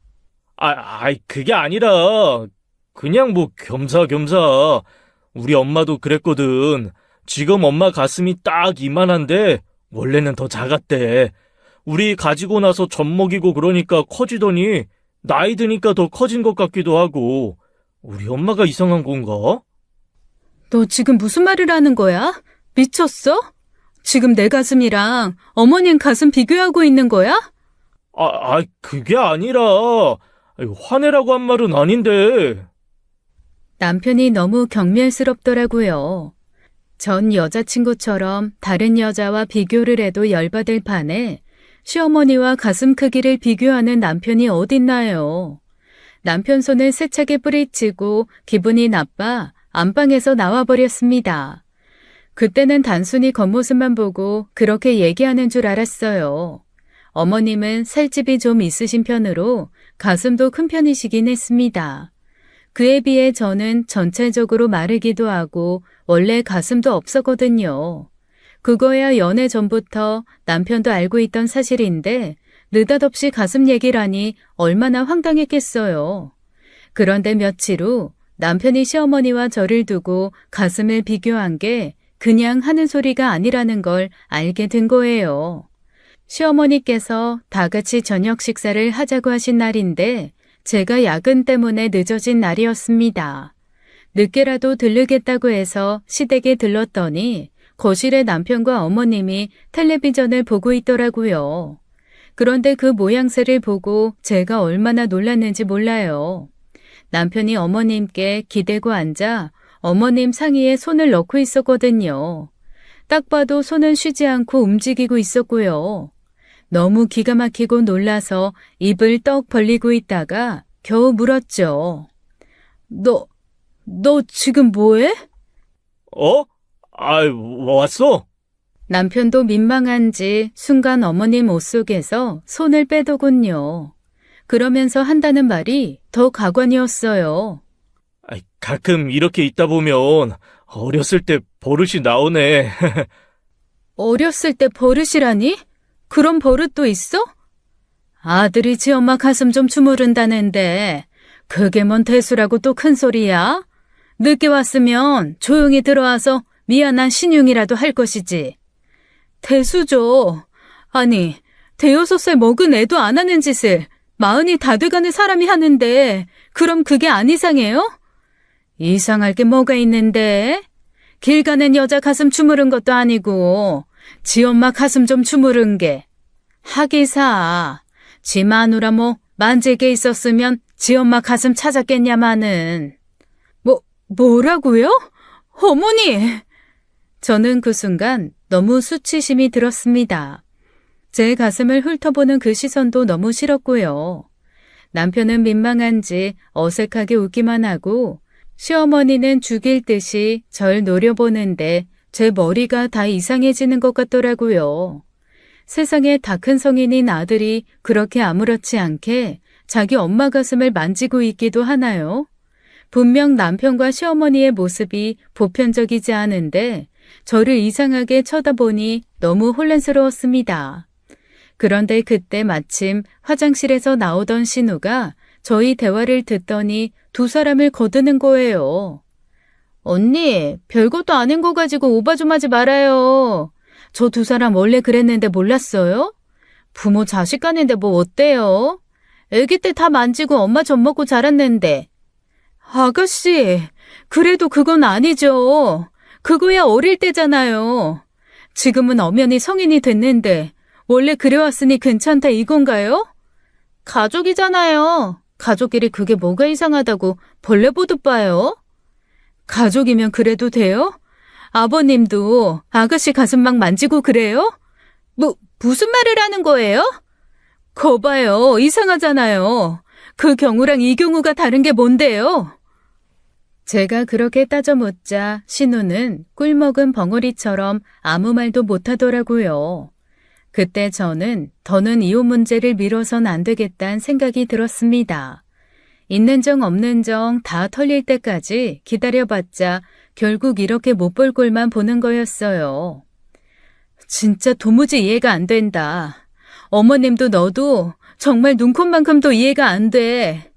Speaker 2: 그게 아니라, 그냥 뭐 겸사겸사. 우리 엄마도 그랬거든. 지금 엄마 가슴이 딱 이만한데, 원래는 더 작았대. 우리 가지고 나서 젖 먹이고 그러니까 커지더니, 나이 드니까 더 커진 것 같기도 하고, 우리 엄마가 이상한 건가?
Speaker 1: 너 지금 무슨 말을 하는 거야? 미쳤어? 지금 내 가슴이랑 어머님 가슴 비교하고 있는 거야?
Speaker 2: 그게 아니라, 화내라고 한 말은 아닌데.
Speaker 1: 남편이 너무 경멸스럽더라고요. 전 여자친구처럼 다른 여자와 비교를 해도 열받을 판에 시어머니와 가슴 크기를 비교하는 남편이 어딨나요? 남편 손을 세차게 뿌리치고 기분이 나빠 안방에서 나와버렸습니다. 그때는 단순히 겉모습만 보고 그렇게 얘기하는 줄 알았어요. 어머님은 살집이 좀 있으신 편으로 가슴도 큰 편이시긴 했습니다. 그에 비해 저는 전체적으로 마르기도 하고 원래 가슴도 없었거든요. 그거야 연애 전부터 남편도 알고 있던 사실인데 느닷없이 가슴 얘기라니 얼마나 황당했겠어요. 그런데 며칠 후 남편이 시어머니와 저를 두고 가슴을 비교한 게 그냥 하는 소리가 아니라는 걸 알게 된 거예요. 시어머니께서 다 같이 저녁 식사를 하자고 하신 날인데 제가 야근 때문에 늦어진 날이었습니다. 늦게라도 들르겠다고 해서 시댁에 들렀더니 거실에 남편과 어머님이 텔레비전을 보고 있더라고요. 그런데 그 모양새를 보고 제가 얼마나 놀랐는지 몰라요. 남편이 어머님께 기대고 앉아 어머님 상의에 손을 넣고 있었거든요. 딱 봐도 손은 쉬지 않고 움직이고 있었고요. 너무 기가 막히고 놀라서 입을 떡 벌리고 있다가 겨우 물었죠. 너 지금 뭐해?
Speaker 2: 왔어?
Speaker 1: 남편도 민망한지 순간 어머님 옷 속에서 손을 빼더군요. 그러면서 한다는 말이 더 가관이었어요.
Speaker 2: 가끔 이렇게 있다 보면 어렸을 때 버릇이 나오네.
Speaker 1: 어렸을 때 버릇이라니? 그런 버릇도 있어? 아들이 지 엄마 가슴 좀 주무른다는데 그게 뭔 대수라고 또 큰 소리야? 늦게 왔으면 조용히 들어와서 미안한 신용이라도 할 것이지. 대수죠. 아니, 대여섯 살 먹은 애도 안 하는 짓을 40이 다 돼가는 사람이 하는데 그럼 그게 안 이상해요? 이상할 게 뭐가 있는데? 길 가는 여자 가슴 주무른 것도 아니고 지 엄마 가슴 좀 주무른 게. 하기사, 지 마누라 뭐 만질 게 있었으면 지 엄마 가슴 찾았겠냐마는. 뭐라고요? 어머니! 저는 그 순간 너무 수치심이 들었습니다. 제 가슴을 훑어보는 그 시선도 너무 싫었고요. 남편은 민망한지 어색하게 웃기만 하고 시어머니는 죽일 듯이 절 노려보는데 제 머리가 다 이상해지는 것 같더라고요. 세상에 다 큰 성인인 아들이 그렇게 아무렇지 않게 자기 엄마 가슴을 만지고 있기도 하나요? 분명 남편과 시어머니의 모습이 보편적이지 않은데 저를 이상하게 쳐다보니 너무 혼란스러웠습니다. 그런데 그때 마침 화장실에서 나오던 신우가 저희 대화를 듣더니 두 사람을 거드는 거예요. 언니, 별것도 아닌 거 가지고 오바 좀 하지 말아요. 저 두 사람 원래 그랬는데 몰랐어요? 부모 자식 간인데 뭐 어때요? 애기 때 다 만지고 엄마 젖 먹고 자랐는데. 아가씨, 그래도 그건 아니죠. 그거야 어릴 때잖아요. 지금은 엄연히 성인이 됐는데 원래 그래왔으니 괜찮다 이건가요? 가족이잖아요. 가족끼리 그게 뭐가 이상하다고 벌레 보듯 봐요? 가족이면 그래도 돼요? 아버님도 아가씨 가슴 막 만지고 그래요? 무슨 말을 하는 거예요? 거봐요, 이상하잖아요. 그 경우랑 이 경우가 다른 게 뭔데요? 제가 그렇게 따져 묻자 신우는 꿀먹은 벙어리처럼 아무 말도 못하더라고요. 그때 저는 더는 이혼 문제를 미뤄선 안 되겠다는 생각이 들었습니다. 있는 정 없는 정 다 털릴 때까지 기다려봤자 결국 이렇게 못 볼 꼴만 보는 거였어요. 진짜 도무지 이해가 안 된다. 어머님도 너도 정말 눈곱만큼도 이해가 안 돼.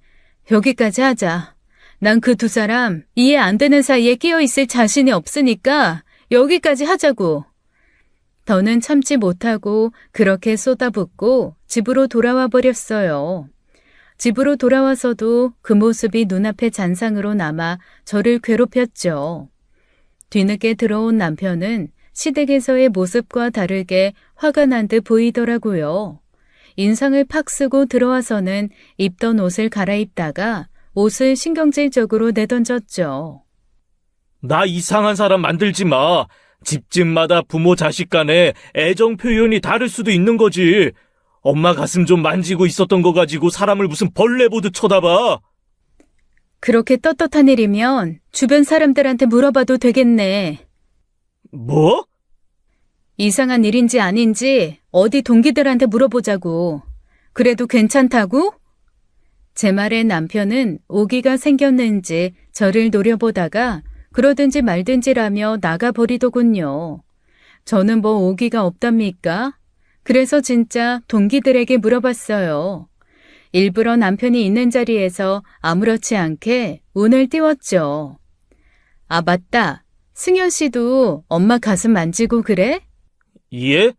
Speaker 1: 여기까지 하자. 난 그 두 사람 이해 안 되는 사이에 끼어 있을 자신이 없으니까 여기까지 하자고. 더는 참지 못하고 그렇게 쏟아붓고 집으로 돌아와 버렸어요. 집으로 돌아와서도 그 모습이 눈앞에 잔상으로 남아 저를 괴롭혔죠. 뒤늦게 들어온 남편은 시댁에서의 모습과 다르게 화가 난 듯 보이더라고요. 인상을 팍 쓰고 들어와서는 입던 옷을 갈아입다가 옷을 신경질적으로 내던졌죠.
Speaker 2: 나 이상한 사람 만들지 마. 집집마다 부모 자식 간에 애정 표현이 다를 수도 있는 거지. 엄마 가슴 좀 만지고 있었던 거 가지고 사람을 무슨 벌레 보듯 쳐다봐.
Speaker 1: 그렇게 떳떳한 일이면 주변 사람들한테 물어봐도 되겠네.
Speaker 2: 뭐?
Speaker 1: 이상한 일인지 아닌지 어디 동기들한테 물어보자고. 그래도 괜찮다고? 제 말에 남편은 오기가 생겼는지 저를 노려보다가 그러든지 말든지라며 나가버리더군요. 저는 뭐 오기가 없답니까? 그래서 진짜 동기들에게 물어봤어요. 일부러 남편이 있는 자리에서 아무렇지 않게 운을 띄웠죠. 아, 맞다. 승현 씨도 엄마 가슴 만지고 그래?
Speaker 2: 예?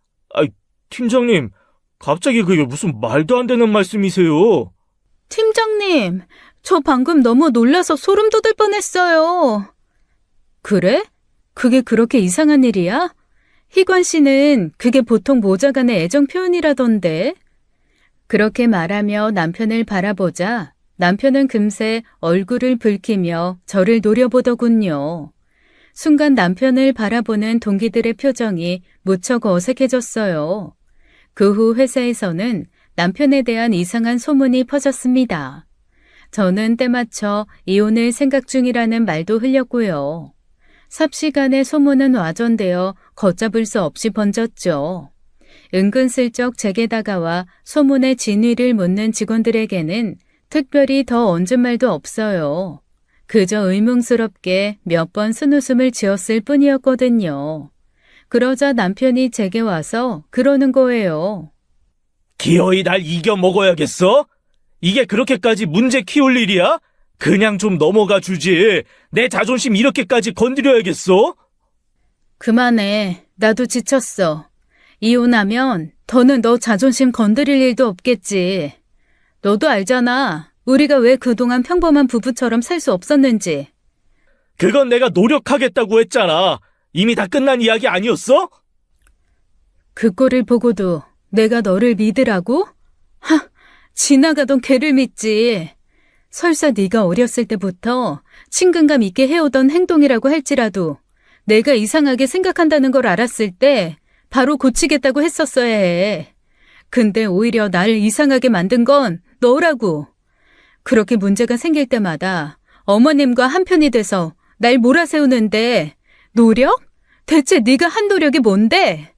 Speaker 2: 팀장님, 갑자기 그게 무슨 말도 안 되는 말씀이세요?
Speaker 1: 팀장님, 저 방금 너무 놀라서 소름 돋을 뻔했어요. 그래? 그게 그렇게 이상한 일이야? 희관 씨는 그게 보통 모자 간의 애정 표현이라던데. 그렇게 말하며 남편을 바라보자 남편은 금세 얼굴을 붉히며 저를 노려보더군요. 순간 남편을 바라보는 동기들의 표정이 무척 어색해졌어요. 그 후 회사에서는 남편에 대한 이상한 소문이 퍼졌습니다. 저는 때맞춰 이혼을 생각 중이라는 말도 흘렸고요. 삽시간에 소문은 와전되어 걷잡을 수 없이 번졌죠. 은근슬쩍 제게 다가와 소문의 진위를 묻는 직원들에게는 특별히 더 얹은 말도 없어요. 그저 의문스럽게 몇 번 쓴웃음을 지었을 뿐이었거든요. 그러자 남편이 제게 와서 그러는 거예요.
Speaker 2: 기어이 날 이겨 먹어야겠어? 이게 그렇게까지 문제 키울 일이야? 그냥 좀 넘어가 주지. 내 자존심 이렇게까지 건드려야겠어?
Speaker 1: 그만해. 나도 지쳤어. 이혼하면 더는 너 자존심 건드릴 일도 없겠지. 너도 알잖아. 우리가 왜 그동안 평범한 부부처럼 살 수 없었는지.
Speaker 2: 그건 내가 노력하겠다고 했잖아. 이미 다 끝난 이야기 아니었어?
Speaker 1: 그 꼴을 보고도 내가 너를 믿으라고? 하, 지나가던 개를 믿지. 설사 네가 어렸을 때부터 친근감 있게 해오던 행동이라고 할지라도 내가 이상하게 생각한다는 걸 알았을 때 바로 고치겠다고 했었어야 해. 근데 오히려 나를 이상하게 만든 건 너라고. 그렇게 문제가 생길 때마다 어머님과 한편이 돼서 날 몰아세우는데 노력? 대체 네가 한 노력이 뭔데?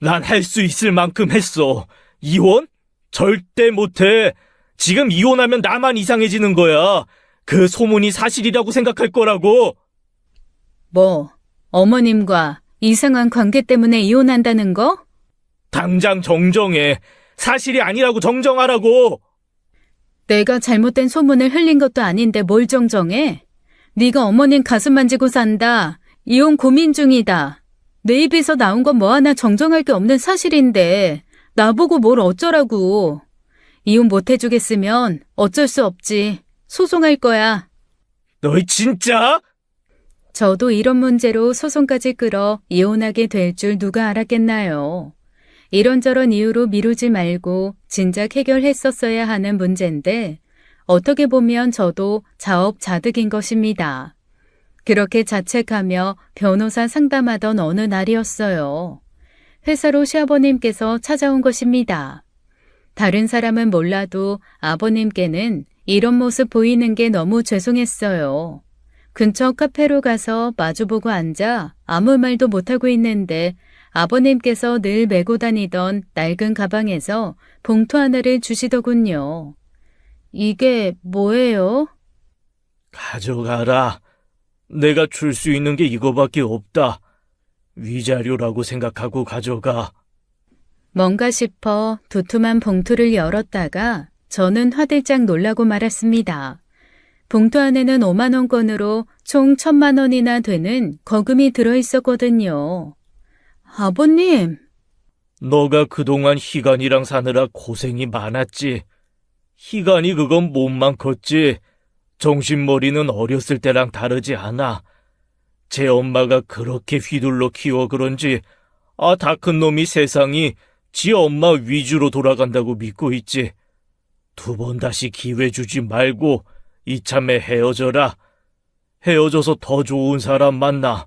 Speaker 2: 난 할 수 있을 만큼 했어. 이혼? 절대 못해. 지금 이혼하면 나만 이상해지는 거야. 그 소문이 사실이라고 생각할 거라고.
Speaker 1: 뭐, 어머님과 이상한 관계 때문에 이혼한다는 거?
Speaker 2: 당장 정정해. 사실이 아니라고 정정하라고.
Speaker 1: 내가 잘못된 소문을 흘린 것도 아닌데 뭘 정정해? 네가 어머님 가슴 만지고 산다. 이혼 고민 중이다. 내 입에서 나온 건 뭐 하나 정정할 게 없는 사실인데 나보고 뭘 어쩌라고. 이혼 못 해주겠으면 어쩔 수 없지. 소송할 거야.
Speaker 2: 너희 진짜?
Speaker 1: 저도 이런 문제로 소송까지 끌어 이혼하게 될 줄 누가 알았겠나요. 이런저런 이유로 미루지 말고 진작 해결했었어야 하는 문제인데 어떻게 보면 저도 자업자득인 것입니다. 그렇게 자책하며 변호사 상담하던 어느 날이었어요. 회사로 시아버님께서 찾아온 것입니다. 다른 사람은 몰라도 아버님께는 이런 모습 보이는 게 너무 죄송했어요. 근처 카페로 가서 마주보고 앉아 아무 말도 못하고 있는데 아버님께서 늘 메고 다니던 낡은 가방에서 봉투 하나를 주시더군요. 이게 뭐예요?
Speaker 2: 가져가라. 내가 줄 수 있는 게 이거밖에 없다. 위자료라고 생각하고 가져가.
Speaker 1: 뭔가 싶어 두툼한 봉투를 열었다가 저는 화들짝 놀라고 말았습니다. 봉투 안에는 5만 원권으로 총 1,000만 원이나 되는 거금이 들어있었거든요. 아버님,
Speaker 2: 너가 그동안 희간이랑 사느라 고생이 많았지. 희간이 그건 몸만 컸지. 정신머리는 어렸을 때랑 다르지 않아. 제 엄마가 그렇게 휘둘러 키워 그런지 다 큰 놈이 세상이 지 엄마 위주로 돌아간다고 믿고 있지. 2번 다시 기회 주지 말고 이참에 헤어져라. 헤어져서 더 좋은 사람 만나.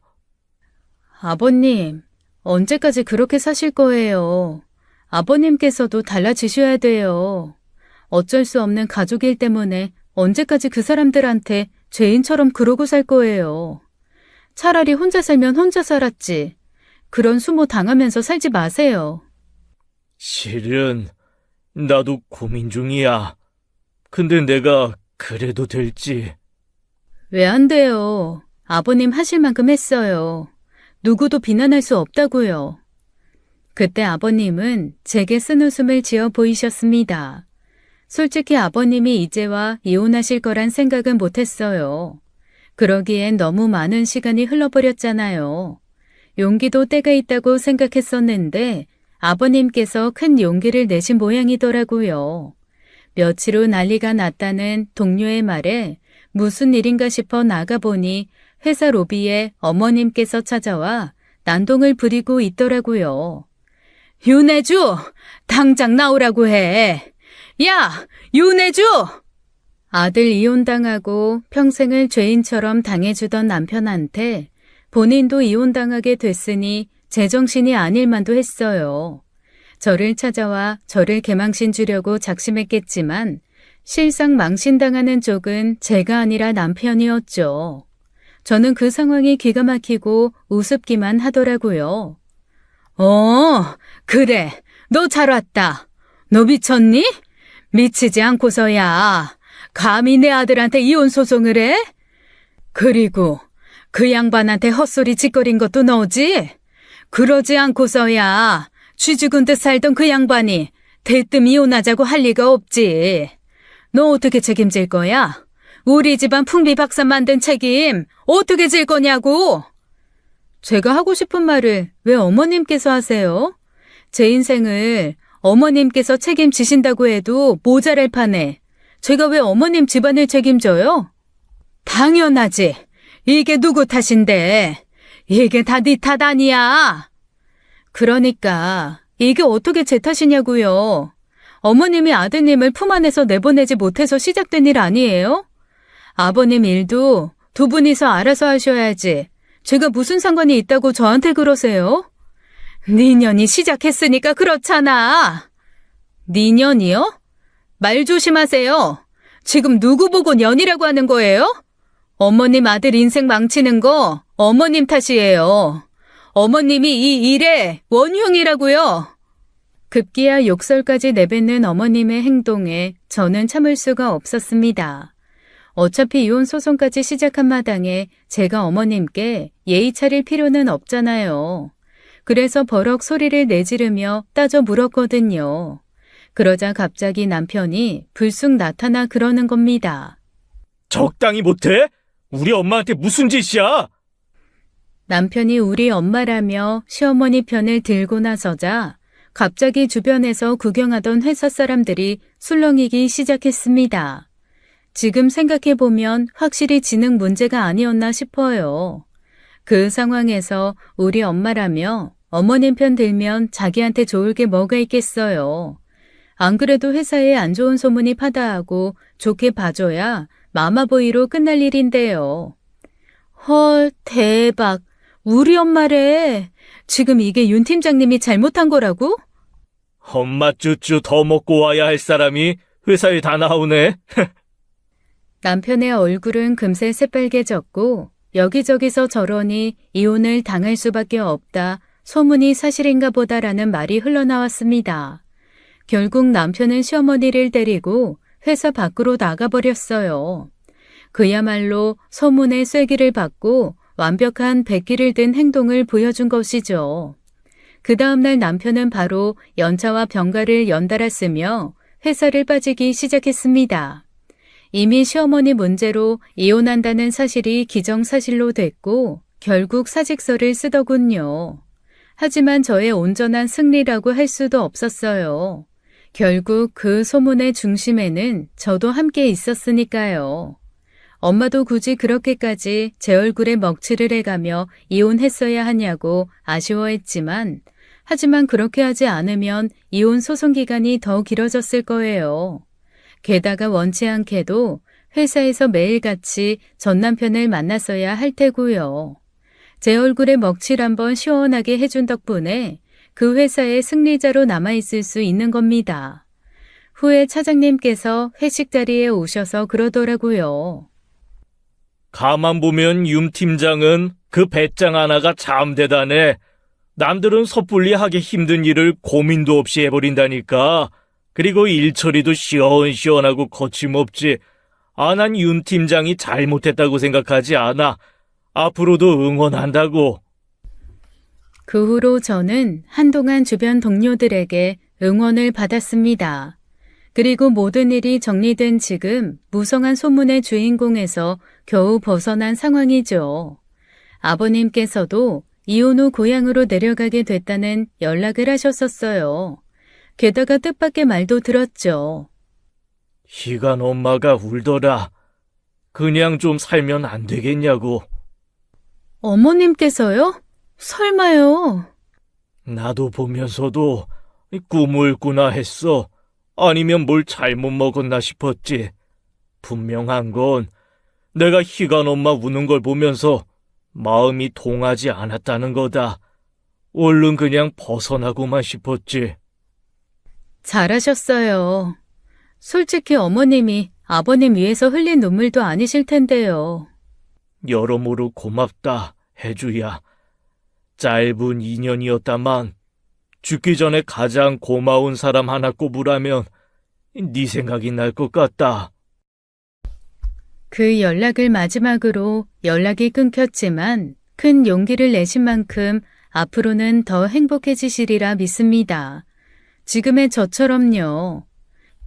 Speaker 1: 아버님, 언제까지 그렇게 사실 거예요? 아버님께서도 달라지셔야 돼요. 어쩔 수 없는 가족 일 때문에 언제까지 그 사람들한테 죄인처럼 그러고 살 거예요. 차라리 혼자 살면 혼자 살았지. 그런 수모 당하면서 살지 마세요.
Speaker 2: 실은 나도 고민 중이야. 근데 내가 그래도 될지.
Speaker 1: 왜 안 돼요? 아버님 하실 만큼 했어요. 누구도 비난할 수 없다고요. 그때 아버님은 제게 쓴웃음을 지어 보이셨습니다. 솔직히 아버님이 이제와 이혼하실 거란 생각은 못했어요. 그러기엔 너무 많은 시간이 흘러버렸잖아요. 용기도 때가 있다고 생각했었는데 아버님께서 큰 용기를 내신 모양이더라고요. 며칠 후 난리가 났다는 동료의 말에 무슨 일인가 싶어 나가보니 회사 로비에 어머님께서 찾아와 난동을 부리고 있더라고요. 윤혜주! 당장 나오라고 해! 야! 윤혜주! 아들 이혼당하고 평생을 죄인처럼 당해주던 남편한테 본인도 이혼당하게 됐으니 제정신이 아닐 만도 했어요. 저를 찾아와 저를 개망신 주려고 작심했겠지만 실상 망신당하는 쪽은 제가 아니라 남편이었죠. 저는 그 상황이 기가 막히고 우습기만 하더라고요. 그래. 너 잘 왔다. 너 미쳤니? 미치지 않고서야 감히 내 아들한테 이혼 소송을 해? 그리고 그 양반한테 헛소리 짓거린 것도 너지? 그러지 않고서야 쥐 죽은 듯 살던 그 양반이 대뜸 이혼하자고 할 리가 없지. 너 어떻게 책임질 거야? 우리 집안 풍비박산 만든 책임 어떻게 질 거냐고? 제가 하고 싶은 말을 왜 어머님께서 하세요? 제 인생을 어머님께서 책임지신다고 해도 모자랄 판에 제가 왜 어머님 집안을 책임져요? 당연하지. 이게 누구 탓인데. 이게 다 네 탓 아니야. 그러니까 이게 어떻게 제 탓이냐고요. 어머님이 아드님을 품 안에서 내보내지 못해서 시작된 일 아니에요? 아버님 일도 두 분이서 알아서 하셔야지. 제가 무슨 상관이 있다고 저한테 그러세요? 니년이 시작했으니까 그렇잖아. 니년이요? 말 조심하세요. 지금 누구 보고 년이라고 하는 거예요? 어머님 아들 인생 망치는 거 어머님 탓이에요. 어머님이 이 일의 원흉이라고요. 급기야 욕설까지 내뱉는 어머님의 행동에 저는 참을 수가 없었습니다. 어차피 이혼 소송까지 시작한 마당에 제가 어머님께 예의 차릴 필요는 없잖아요. 그래서 버럭 소리를 내지르며 따져 물었거든요. 그러자 갑자기 남편이 불쑥 나타나 그러는 겁니다.
Speaker 2: 적당히 못해? 우리 엄마한테 무슨 짓이야?
Speaker 1: 남편이 우리 엄마라며 시어머니 편을 들고 나서자 갑자기 주변에서 구경하던 회사 사람들이 술렁이기 시작했습니다. 지금 생각해보면 확실히 지능 문제가 아니었나 싶어요. 그 상황에서 우리 엄마라며 어머님 편 들면 자기한테 좋을 게 뭐가 있겠어요. 안 그래도 회사에 안 좋은 소문이 파다하고 좋게 봐줘야 마마보이로 끝날 일인데요. 헐, 대박. 우리 엄마래. 지금 이게 윤 팀장님이 잘못한 거라고?
Speaker 2: 엄마 쭈쭈 더 먹고 와야 할 사람이 회사에 다 나오네.
Speaker 1: 남편의 얼굴은 금세 새빨개졌고 여기저기서 저러니 이혼을 당할 수밖에 없다. 소문이 사실인가 보다라는 말이 흘러나왔습니다. 결국 남편은 시어머니를 데리고 회사 밖으로 나가버렸어요. 그야말로 소문의 쐐기를 받고 완벽한 백기를 든 행동을 보여준 것이죠. 그 다음날 남편은 바로 연차와 병가를 연달아 쓰며 회사를 빠지기 시작했습니다. 이미 시어머니 문제로 이혼한다는 사실이 기정사실로 됐고 결국 사직서를 쓰더군요. 하지만 저의 온전한 승리라고 할 수도 없었어요. 결국 그 소문의 중심에는 저도 함께 있었으니까요. 엄마도 굳이 그렇게까지 제 얼굴에 먹칠을 해가며 이혼했어야 하냐고 아쉬워했지만 하지만 그렇게 하지 않으면 이혼 소송 기간이 더 길어졌을 거예요. 게다가 원치 않게도 회사에서 매일같이 전 남편을 만났어야 할 테고요. 제 얼굴에 먹칠 한번 시원하게 해준 덕분에 그 회사의 승리자로 남아있을 수 있는 겁니다. 후에 차장님께서 회식 자리에 오셔서 그러더라고요.
Speaker 2: 가만 보면 윤 팀장은 그 배짱 하나가 참 대단해. 남들은 섣불리 하기 힘든 일을 고민도 없이 해버린다니까. 그리고 일 처리도 시원시원하고 거침없지. 난 윤 팀장이 잘못했다고 생각하지 않아. 앞으로도 응원한다고.
Speaker 1: 그 후로 저는 한동안 주변 동료들에게 응원을 받았습니다. 그리고 모든 일이 정리된 지금 무성한 소문의 주인공에서 겨우 벗어난 상황이죠. 아버님께서도 이혼 후 고향으로 내려가게 됐다는 연락을 하셨었어요. 게다가 뜻밖의 말도 들었죠.
Speaker 2: 희간 엄마가 울더라. 그냥 좀 살면 안 되겠냐고.
Speaker 1: 어머님께서요? 설마요.
Speaker 2: 나도 보면서도 꿈을 꾸나 했어. 아니면 뭘 잘못 먹었나 싶었지. 분명한 건 내가 희간 엄마 우는 걸 보면서 마음이 동하지 않았다는 거다. 얼른 그냥 벗어나고만 싶었지.
Speaker 1: 잘하셨어요. 솔직히 어머님이 아버님 위해서 흘린 눈물도 아니실 텐데요.
Speaker 2: 여러모로 고맙다, 혜주야. 짧은 인연이었다만 죽기 전에 가장 고마운 사람 하나 꼽으라면 네 생각이 날 것 같다.
Speaker 1: 그 연락을 마지막으로 연락이 끊겼지만 큰 용기를 내신 만큼 앞으로는 더 행복해지시리라 믿습니다. 지금의 저처럼요.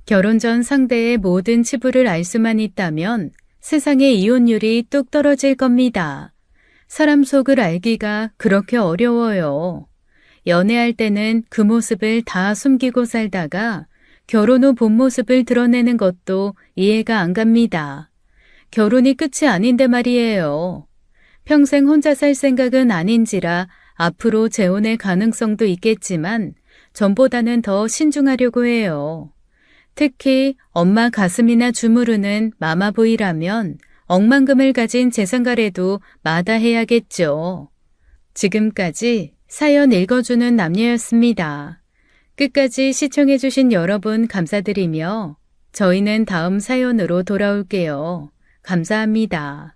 Speaker 1: 결혼 전 상대의 모든 치부를 알 수만 있다면 세상의 이혼율이 뚝 떨어질 겁니다. 사람 속을 알기가 그렇게 어려워요. 연애할 때는 그 모습을 다 숨기고 살다가 결혼 후 본 모습을 드러내는 것도 이해가 안 갑니다. 결혼이 끝이 아닌데 말이에요. 평생 혼자 살 생각은 아닌지라 앞으로 재혼의 가능성도 있겠지만 전보다는 더 신중하려고 해요. 특히 엄마 가슴이나 주무르는 마마보이라면 억만금을 가진 재산가래도 마다해야겠죠. 지금까지 사연 읽어주는 남녀였습니다. 끝까지 시청해주신 여러분 감사드리며 저희는 다음 사연으로 돌아올게요. 감사합니다.